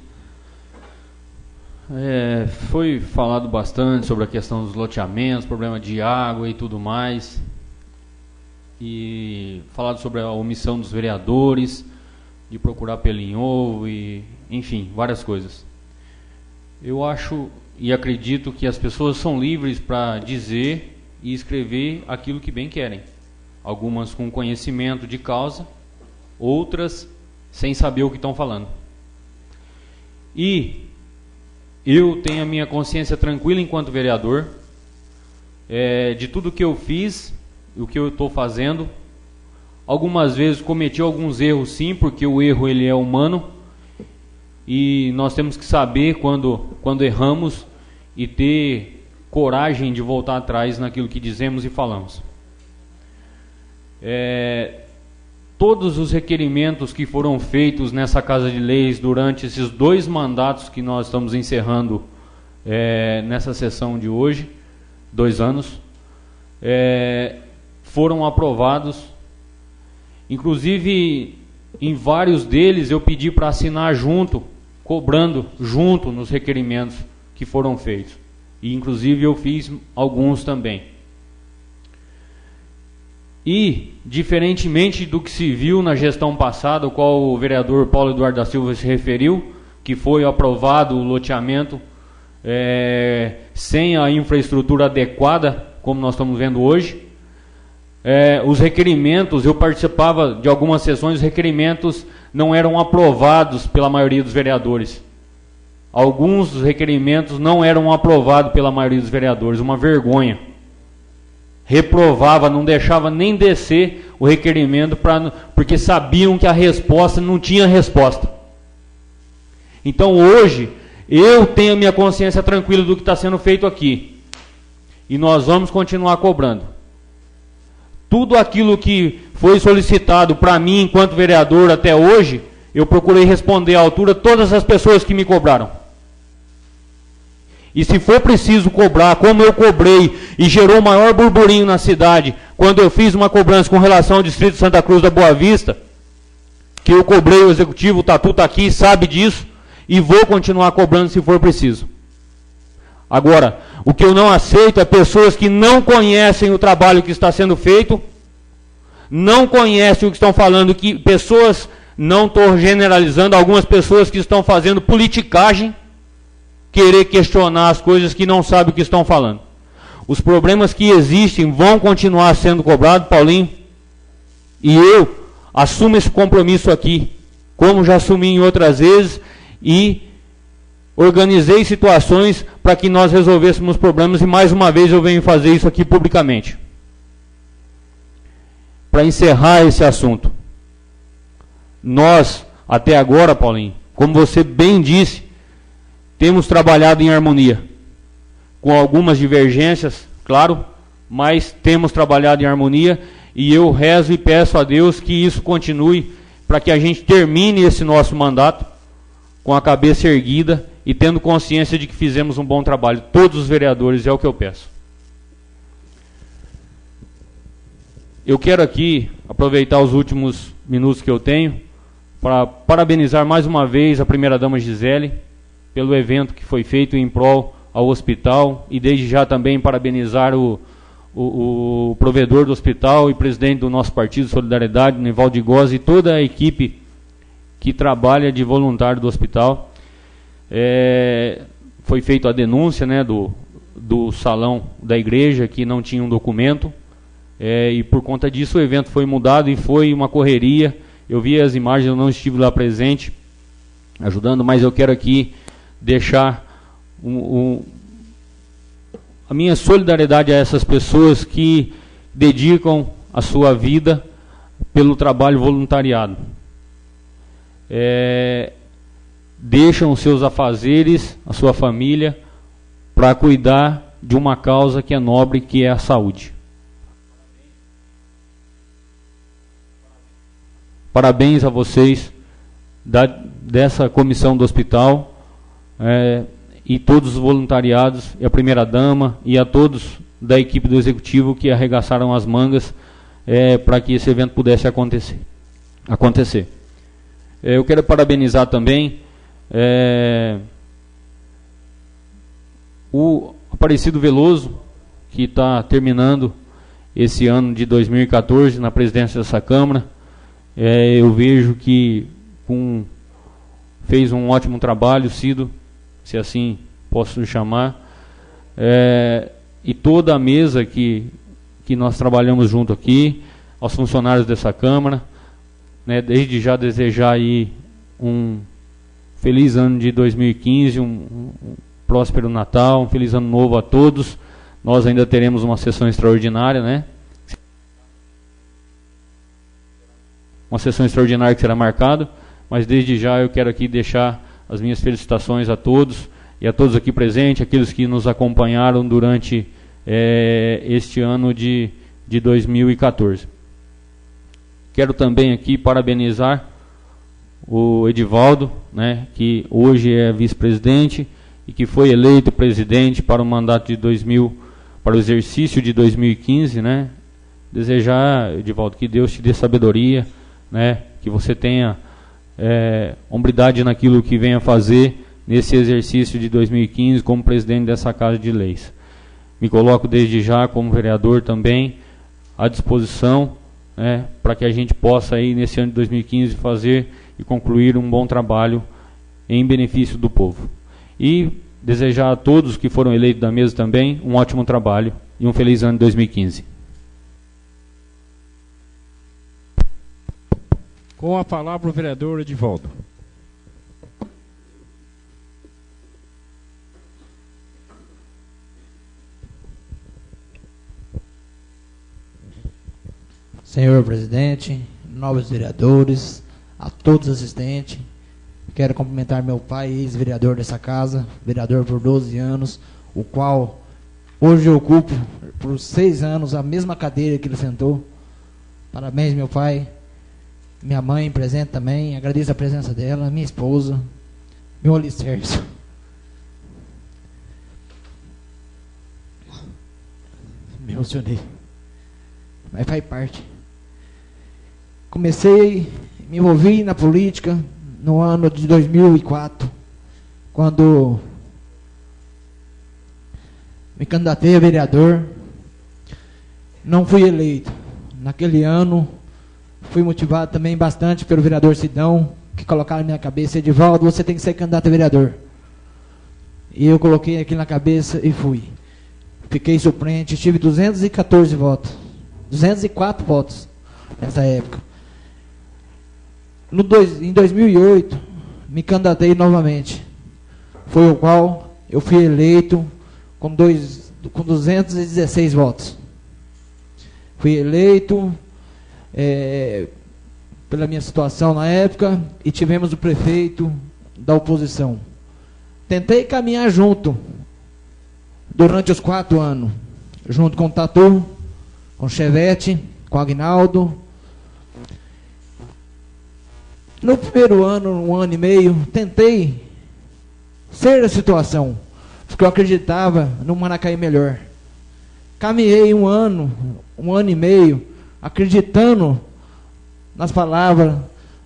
Foi falado bastante sobre a questão dos loteamentos, problema de água e tudo mais. E falado sobre a omissão dos vereadores, de procurar pelo em ovo, e, enfim, várias coisas. Eu acho e acredito que as pessoas são livres para dizer e escrever aquilo que bem querem. Algumas com conhecimento de causa, outras sem saber o que estão falando. E eu tenho a minha consciência tranquila enquanto vereador, de tudo que eu fiz, o que eu estou fazendo. Algumas vezes cometi alguns erros, sim, porque o erro ele é humano, e nós temos que saber quando erramos e ter coragem de voltar atrás naquilo que dizemos e falamos. Todos os requerimentos que foram feitos nessa Casa de Leis durante esses 2 mandatos que nós estamos encerrando nessa sessão de hoje, 2 anos, foram aprovados. Inclusive, em vários deles eu pedi para assinar junto, cobrando junto nos requerimentos que foram feitos. E inclusive eu fiz alguns também. E, diferentemente do que se viu na gestão passada, o qual o vereador Paulo Eduardo da Silva se referiu, que foi aprovado o loteamento sem a infraestrutura adequada, como nós estamos vendo hoje, os requerimentos, eu participava de algumas sessões, os requerimentos não eram aprovados pela maioria dos vereadores. Alguns dos requerimentos não eram aprovados pela maioria dos vereadores, uma vergonha. Reprovava, não deixava nem descer o requerimento, porque sabiam que a resposta não tinha resposta. Então hoje, eu tenho a minha consciência tranquila do que está sendo feito aqui. E nós vamos continuar cobrando. Tudo aquilo que foi solicitado para mim enquanto vereador até hoje, eu procurei responder à altura todas as pessoas que me cobraram. E se for preciso cobrar, como eu cobrei e gerou maior burburinho na cidade, quando eu fiz uma cobrança com relação ao distrito de Santa Cruz da Boa Vista, que eu cobrei o executivo, o Tatu está aqui, sabe disso, e vou continuar cobrando se for preciso. Agora, o que eu não aceito é pessoas que não conhecem o trabalho que está sendo feito, não conhecem o que estão falando, que pessoas, não estou generalizando, algumas pessoas que estão fazendo politicagem, querer questionar as coisas que não sabem o que estão falando. Os problemas que existem vão continuar sendo cobrados, Paulinho, e eu assumo esse compromisso aqui, como já assumi em outras vezes, e organizei situações para que nós resolvêssemos problemas, e mais uma vez eu venho fazer isso aqui publicamente. Para encerrar esse assunto, nós, até agora, Paulinho, como você bem disse, temos trabalhado em harmonia, com algumas divergências, claro, mas temos trabalhado em harmonia, e eu rezo e peço a Deus que isso continue, para que a gente termine esse nosso mandato com a cabeça erguida e tendo consciência de que fizemos um bom trabalho. Todos os vereadores, é o que eu peço. Eu quero aqui aproveitar os últimos minutos que eu tenho para parabenizar mais uma vez a primeira-dama Gisele pelo evento que foi feito em prol ao hospital, e desde já também parabenizar o provedor do hospital e presidente do nosso partido Solidariedade, Nivaldo Gozi, e toda a equipe que trabalha de voluntário do hospital. Foi feita a denúncia, né, do salão da igreja, que não tinha um documento, e por conta disso o evento foi mudado e foi uma correria. Eu vi as imagens, eu não estive lá presente ajudando, mas eu quero aqui deixar a minha solidariedade a essas pessoas que dedicam a sua vida pelo trabalho voluntariado. Deixam os seus afazeres, a sua família, para cuidar de uma causa que é nobre, que é a saúde. Parabéns a vocês dessa comissão do hospital, e todos os voluntariados, e a primeira-dama, e a todos da equipe do executivo que arregaçaram as mangas para que esse evento pudesse acontecer. Eu quero parabenizar também o Aparecido Veloso, que está terminando esse ano de 2014 na presidência dessa Câmara. Eu vejo que fez um ótimo trabalho, Cido, se assim posso chamar, e toda a mesa que nós trabalhamos junto aqui, aos funcionários dessa Câmara, né, desde já desejar aí um feliz ano de 2015, próspero Natal, um feliz ano novo a todos. Nós ainda teremos uma sessão extraordinária, né? Uma sessão extraordinária que será marcada, mas desde já eu quero aqui deixar as minhas felicitações a todos e a todos aqui presentes, aqueles que nos acompanharam durante este ano de 2014. Quero também aqui parabenizar o Edivaldo, né, que hoje é vice-presidente e que foi eleito presidente para o mandato de para o exercício de 2015, né? Desejar, Edivaldo, que Deus te dê sabedoria, né? Que você tenha hombridade naquilo que venha fazer nesse exercício de 2015 como presidente dessa Casa de Leis. Me coloco desde já como vereador também à disposição, né, para que a gente possa aí nesse ano de 2015 fazer e concluir um bom trabalho em benefício do povo. E desejar a todos que foram eleitos da mesa também um ótimo trabalho e um feliz ano de 2015. Com a palavra o vereador Edivaldo. Senhor presidente, nobres vereadores, a todos os assistentes, quero cumprimentar meu pai, ex-vereador dessa casa, vereador por 12 anos, o qual hoje eu ocupo por 6 anos a mesma cadeira que ele sentou. Parabéns, meu pai. Minha mãe presente também, agradeço a presença dela, minha esposa, meu alicerce. Me emocionei, mas faz parte. Comecei, me envolvi na política no ano de 2004, quando me candidatei a vereador. Não fui eleito. Naquele ano, fui motivado também bastante pelo vereador Sidão, que colocaram na minha cabeça: Edivaldo, você tem que ser candidato a vereador. E eu coloquei aquilo na cabeça e fui. Fiquei suplente, tive 214 votos. 204 votos nessa época. Em 2008, me candidatei novamente. Foi o qual eu fui eleito com 216 votos. Fui eleito pela minha situação na época e tivemos o prefeito da oposição. Tentei caminhar junto durante os 4 anos, junto com o Tatu, com o Chevette, com o Aguinaldo. No primeiro ano, 1 ano e meio, tentei ser a situação, porque eu acreditava no Maracaí melhor. Caminhei 1 ano, 1 ano e meio, acreditando nas palavras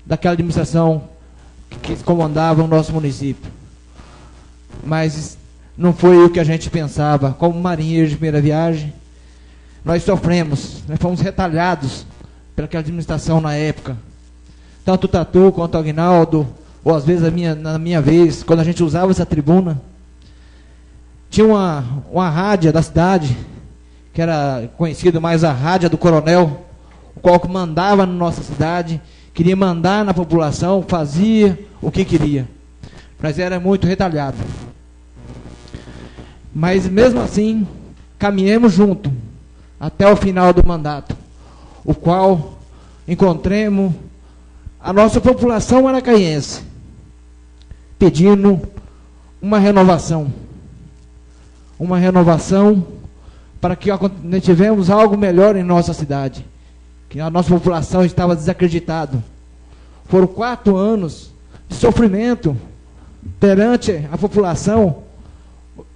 daquela administração que comandava o nosso município. Mas não foi o que a gente pensava. Como marinheiros de primeira viagem, nós sofremos, nós fomos retalhados pelaquela administração na época. Tanto o Tatu quanto o Aguinaldo, ou às vezes na minha vez, quando a gente usava essa tribuna, tinha uma rádio da cidade, que era conhecida mais a Rádio do Coronel, o qual mandava na nossa cidade, queria mandar na população, fazia o que queria. Mas era muito retalhado. Mas mesmo assim, caminhamos junto até o final do mandato, o qual encontremos a nossa população maracaiense pedindo uma renovação para que tivemos algo melhor em nossa cidade, que a nossa população estava desacreditada. Foram 4 anos de sofrimento perante a população,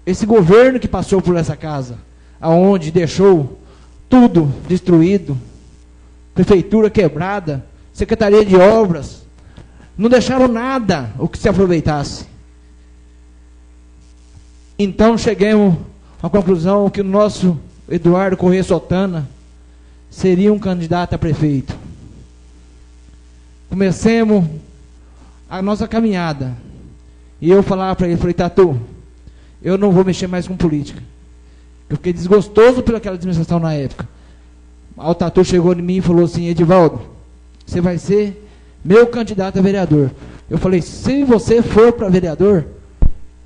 esse governo que passou por essa casa, aonde deixou tudo destruído, prefeitura quebrada, secretaria de obras, não deixaram nada o que se aproveitasse. Então chegamos à conclusão que o nosso Eduardo Corrêa Sotana seria um candidato a prefeito. Comecemos a nossa caminhada, e eu falava para ele, falei: Tatu, eu não vou mexer mais com política. Eu fiquei desgostoso pelaquela administração na época. O Tatu chegou em mim e falou assim: Edivaldo, você vai ser meu candidato a vereador. Eu falei: se você for para vereador,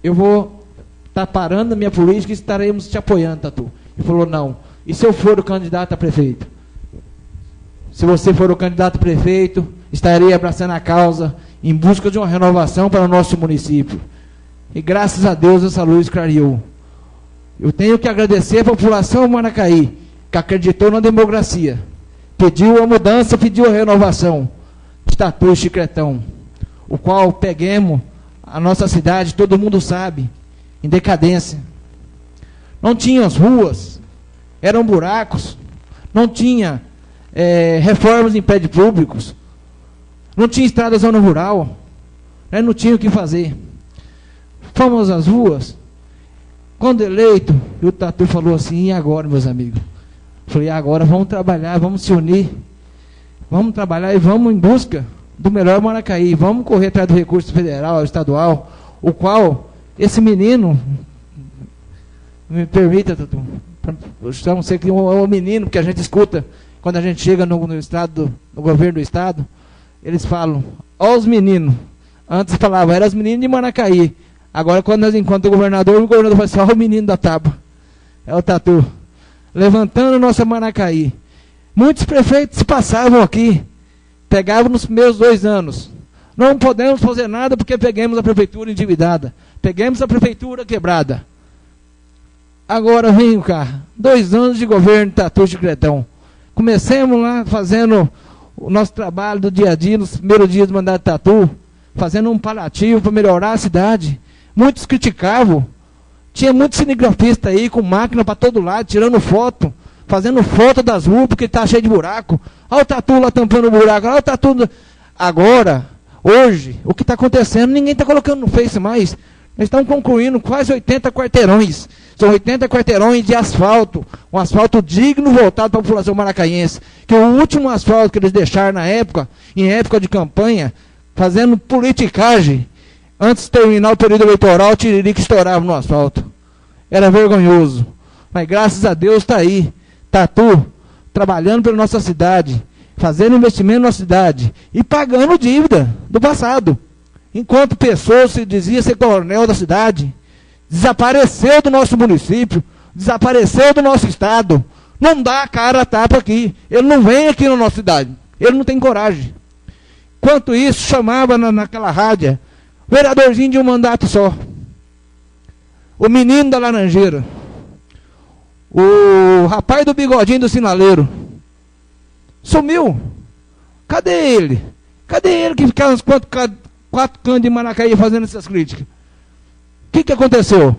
eu vou está parando a minha política e estaremos te apoiando, Tatu. Ele falou, não. E se eu for o candidato a prefeito? Se você for o candidato a prefeito, estarei abraçando a causa em busca de uma renovação para o nosso município. E graças a Deus essa luz clareou. Eu tenho que agradecer a população de Maracaí, que acreditou na democracia, pediu a mudança, pediu a renovação de Tatu e Chicletão, o qual peguemos a nossa cidade, todo mundo sabe, em decadência. Não tinha as ruas, eram buracos, não tinha reformas em prédios públicos, não tinha estrada zona rural, né, não tinha o que fazer. Fomos às ruas. Quando eleito, o Tatu falou assim, e agora, meus amigos? Eu falei, agora vamos trabalhar, vamos se unir, vamos trabalhar e vamos em busca do melhor Maracaí, vamos correr atrás do recurso federal, estadual, o qual esse menino, me permita, Tatu, eu não sei que é um menino que a gente escuta quando a gente chega no estado, no governo do estado, eles falam, ó os meninos, antes falavam, eram os meninos de Maracaí, agora quando nós encontramos o governador fala assim, ó o menino da tábua, é o Tatu, levantando nossa Maracaí. Muitos prefeitos se passavam aqui, pegavam nos primeiros 2 anos, não podemos fazer nada porque pegamos a prefeitura endividada, pegamos a prefeitura quebrada. Agora vem cá, 2 anos de governo Tatu Chicletão. Comecemos lá fazendo o nosso trabalho do dia a dia, nos primeiros dias do mandato Tatu, fazendo um paliativo para melhorar a cidade. Muitos criticavam, tinha muitos cinegrafistas aí com máquina para todo lado, tirando foto, fazendo foto das ruas porque está cheio de buraco. Olha o Tatu lá tampando o buraco, olha o Tatu. Agora, hoje, o que está acontecendo, ninguém está colocando no Face mais. Eles estão concluindo quase 80 quarteirões. São 80 quarteirões de asfalto. Um asfalto digno voltado para a população maracaense. Que o último asfalto que eles deixaram na época, em época de campanha, fazendo politicagem, antes de terminar o período eleitoral, o tiririca estourava no asfalto. Era vergonhoso. Mas graças a Deus está aí. Tatu, trabalhando pela nossa cidade, fazendo investimento na cidade e pagando dívida do passado. Enquanto pessoas se dizia ser coronel da cidade, desapareceu do nosso município, desapareceu do nosso estado, não dá a cara a tapa aqui, ele não vem aqui na nossa cidade, ele não tem coragem. Enquanto isso, chamava naquela rádio, vereadorzinho de um mandato só, o menino da Laranjeira, o rapaz do bigodinho do sinaleiro, sumiu. Cadê ele? Cadê ele que ficava uns 4 cantos de Maracaí fazendo essas críticas? O que aconteceu?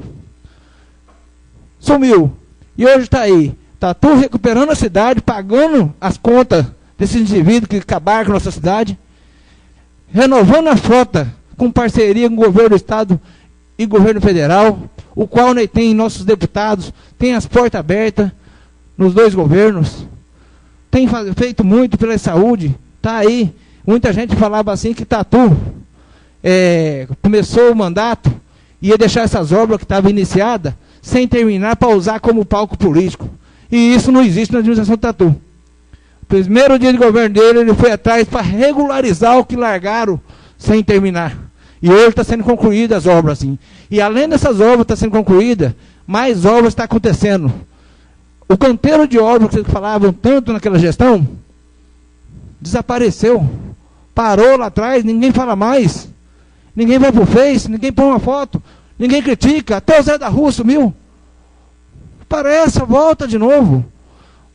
Sumiu. E hoje está aí. Está tudo recuperando a cidade, pagando as contas desses indivíduos que acabaram com a nossa cidade, renovando a frota com parceria com o governo do estado e governo federal, o qual tem nossos deputados, tem as portas abertas nos 2 governos, tem feito muito pela saúde, está aí. Muita gente falava assim que Tatu começou o mandato, ia deixar essas obras que estavam iniciadas, sem terminar, para usar como palco político. E isso não existe na administração do Tatu. Primeiro dia de governo dele, ele foi atrás para regularizar o que largaram sem terminar. E hoje está sendo concluídas as obras, assim. E além dessas obras estar sendo concluídas, mais obras estão acontecendo. O canteiro de obras que vocês falavam tanto naquela gestão, desapareceu. Parou lá atrás, ninguém fala mais. Ninguém vai pro Face, ninguém põe uma foto, ninguém critica, até o Zé da Rua sumiu. Parece, volta de novo.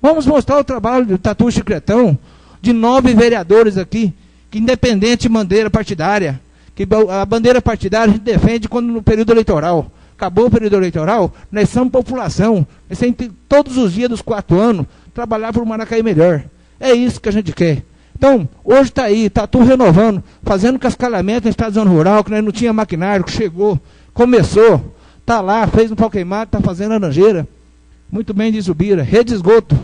Vamos mostrar o trabalho do Tatu Chicletão, de 9 vereadores aqui, que independente de bandeira partidária, que a bandeira partidária a gente defende quando no período eleitoral. Acabou o período eleitoral, nós somos população, nós temos que todos os dias dos 4 anos trabalhar por um Maracaí melhor. É isso que a gente quer. Então, hoje está aí, está tudo renovando, fazendo cascalhamento na estrada zona rural, que nós não tinha maquinário, que chegou, começou, está lá, fez um pau queimado, está fazendo a laranjeira. Muito bem de Zubira, rede de esgoto.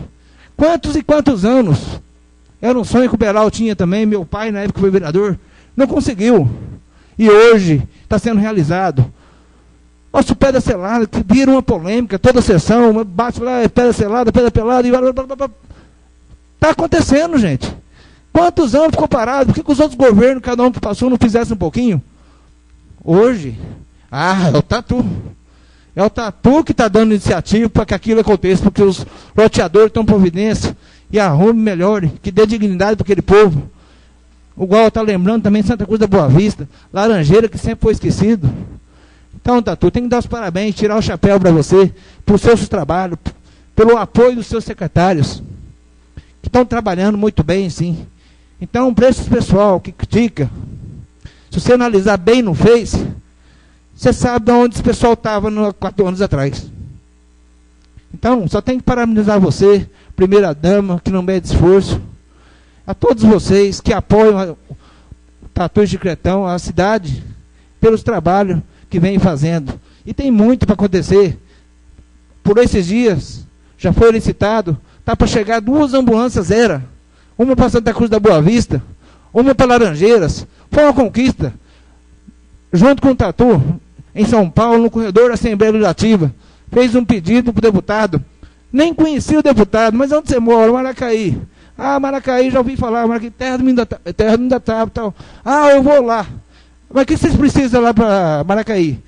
Quantos e quantos anos? Era um sonho que o Beral tinha também, meu pai na época foi vereador, não conseguiu. E hoje está sendo realizado. Nosso pedra selada, que vira uma polêmica, toda sessão, bate lá, pedra selada, pedra pelada, e está acontecendo, gente. Quantos anos ficou parado? Por que os outros governos, cada um que passou, não fizesse um pouquinho? Hoje, é o Tatu. É o Tatu que está dando iniciativa para que aquilo aconteça, porque os loteadores estão providência e arrume melhor, que dê dignidade para aquele povo. Igual está lembrando também Santa Cruz da Boa Vista, Laranjeira, que sempre foi esquecido. Então, Tatu, tem que dar os parabéns, tirar o chapéu para você, por seus trabalhos, pelo apoio dos seus secretários, que estão trabalhando muito bem, sim. Então, para esse pessoal que critica, se você analisar bem no Face, você sabe de onde esse pessoal estava 4 anos atrás. Então, só tem que parabenizar você, primeira dama, que não mede esforço, a todos vocês que apoiam o Tatu Chicletão, a cidade, pelos trabalhos que vem fazendo. E tem muito para acontecer. Por esses dias, já foi licitado, está para chegar 2 ambulâncias Zero. Uma para Santa Cruz da Boa Vista, uma para Laranjeiras. Foi uma conquista. Junto com o Tatu, em São Paulo, no corredor da Assembleia Legislativa, fez um pedido para o deputado. Nem conhecia o deputado, mas onde você mora? Maracaí. Ah, Maracaí, já ouvi falar, Maracaí, terra do Mindataba, tal. Ah, eu vou lá. Mas o que vocês precisam lá para Maracaí?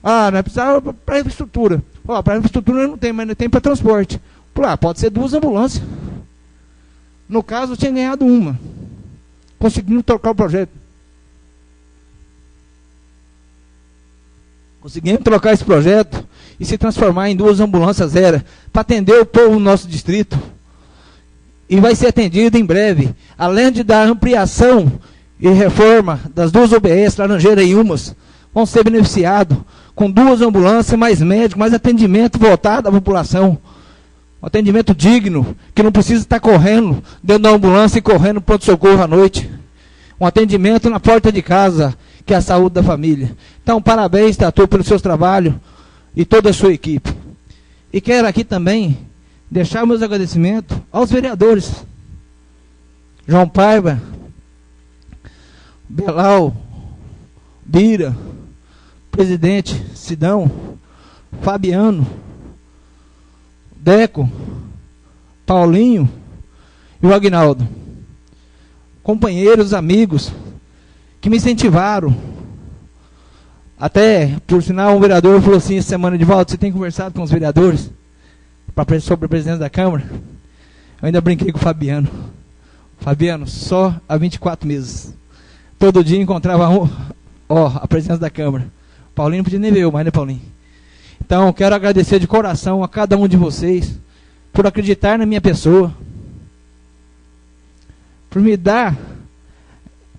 Ah, nós precisamos para infraestrutura. Ó, para infraestrutura não tem, mas tem para transporte. Ah, pode ser 2 ambulâncias. No caso, eu tinha ganhado uma. Conseguimos trocar o projeto. Conseguimos trocar esse projeto e se transformar em 2 ambulâncias Zero para atender o povo do nosso distrito. E vai ser atendido em breve. Além de dar ampliação e reforma das 2 UBS, Laranjeira e Umas, vão ser beneficiados com 2 ambulâncias, mais médicos, mais atendimento voltado à população. Um atendimento digno, que não precisa estar correndo dentro da ambulância e correndo para pronto-socorro à noite. Um atendimento na porta de casa, que é a saúde da família. Então, parabéns, Tatu, pelos seus trabalhos e toda a sua equipe. E quero aqui também deixar meus agradecimentos aos vereadores. João Paiva, Belal, Bira, presidente Sidão, Fabiano, Deco, Paulinho e o Aguinaldo. Companheiros, amigos, que me incentivaram. Até, por sinal, um vereador falou assim essa semana: Edivaldo, você tem conversado com os vereadores sobre a presidência da Câmara? Eu ainda brinquei com o Fabiano. Fabiano, só há 24 meses. Todo dia encontrava a presidência da Câmara. Paulinho não podia nem ver eu mais, né, Paulinho? Então, quero agradecer de coração a cada um de vocês por acreditar na minha pessoa, por me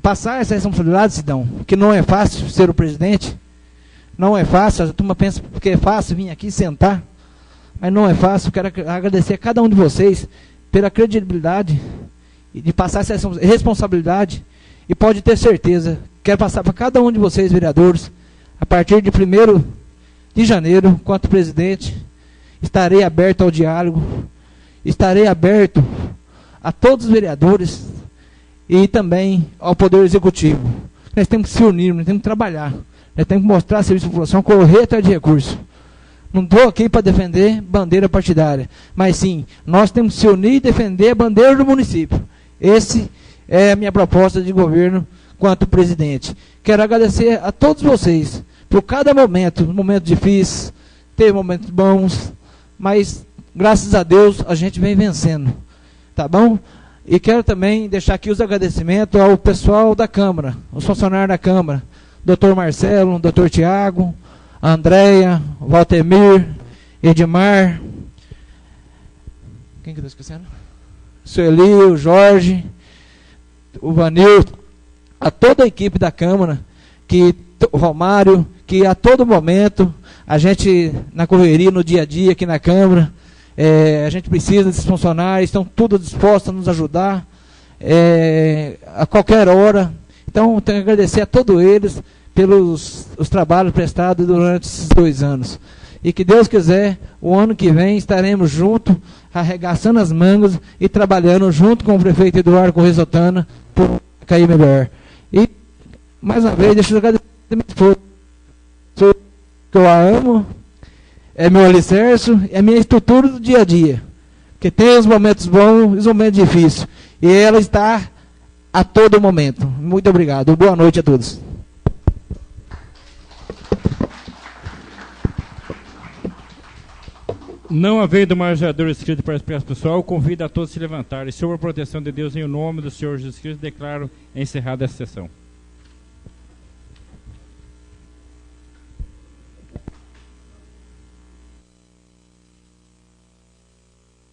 passar essa responsabilidade, Sidão, que não é fácil ser o presidente, não é fácil, a turma pensa que é fácil vir aqui sentar, mas não é fácil. Quero agradecer a cada um de vocês pela credibilidade e de passar essa responsabilidade, e pode ter certeza, quero passar para cada um de vocês, vereadores, a partir de 1º de janeiro, quanto presidente, estarei aberto ao diálogo, estarei aberto a todos os vereadores e também ao Poder Executivo. Nós temos que se unir, nós temos que trabalhar, nós temos que mostrar a serviço à população, correr atrás de recursos. Não estou aqui para defender bandeira partidária, mas sim, nós temos que se unir e defender a bandeira do município. Esse é a minha proposta de governo quanto presidente. Quero agradecer a todos vocês por cada momento difícil, teve momentos bons, mas graças a Deus a gente vem vencendo, tá bom? E quero também deixar aqui os agradecimentos ao pessoal da Câmara, os funcionários da Câmara, Dr. Marcelo, Dr. Tiago, Andréia, Valtemir, Edmar, quem que eu estou esquecendo? Sueli, o Jorge, o Vanil, a toda a equipe da Câmara, o Romário, que a todo momento, a gente na correria, no dia a dia aqui na Câmara, a gente precisa desses funcionários, estão tudo dispostos a nos ajudar, a qualquer hora. Então, tenho que agradecer a todos eles pelos os trabalhos prestados durante esses 2 anos. E que Deus quiser, o ano que vem estaremos juntos, arregaçando as mangas e trabalhando junto com o prefeito Eduardo Correia Santana por cair melhor. E, mais uma vez, deixa eu agradecer a minha esposa, que eu a amo, é meu alicerce, é minha estrutura do dia a dia. Porque tem os momentos bons e os momentos difíceis. E ela está a todo momento. Muito obrigado. Boa noite a todos. Não havendo mais vereador inscrito para expressão pessoal, convido a todos a se levantarem. Sob a proteção de Deus, em nome do Senhor Jesus Cristo, declaro encerrada essa sessão.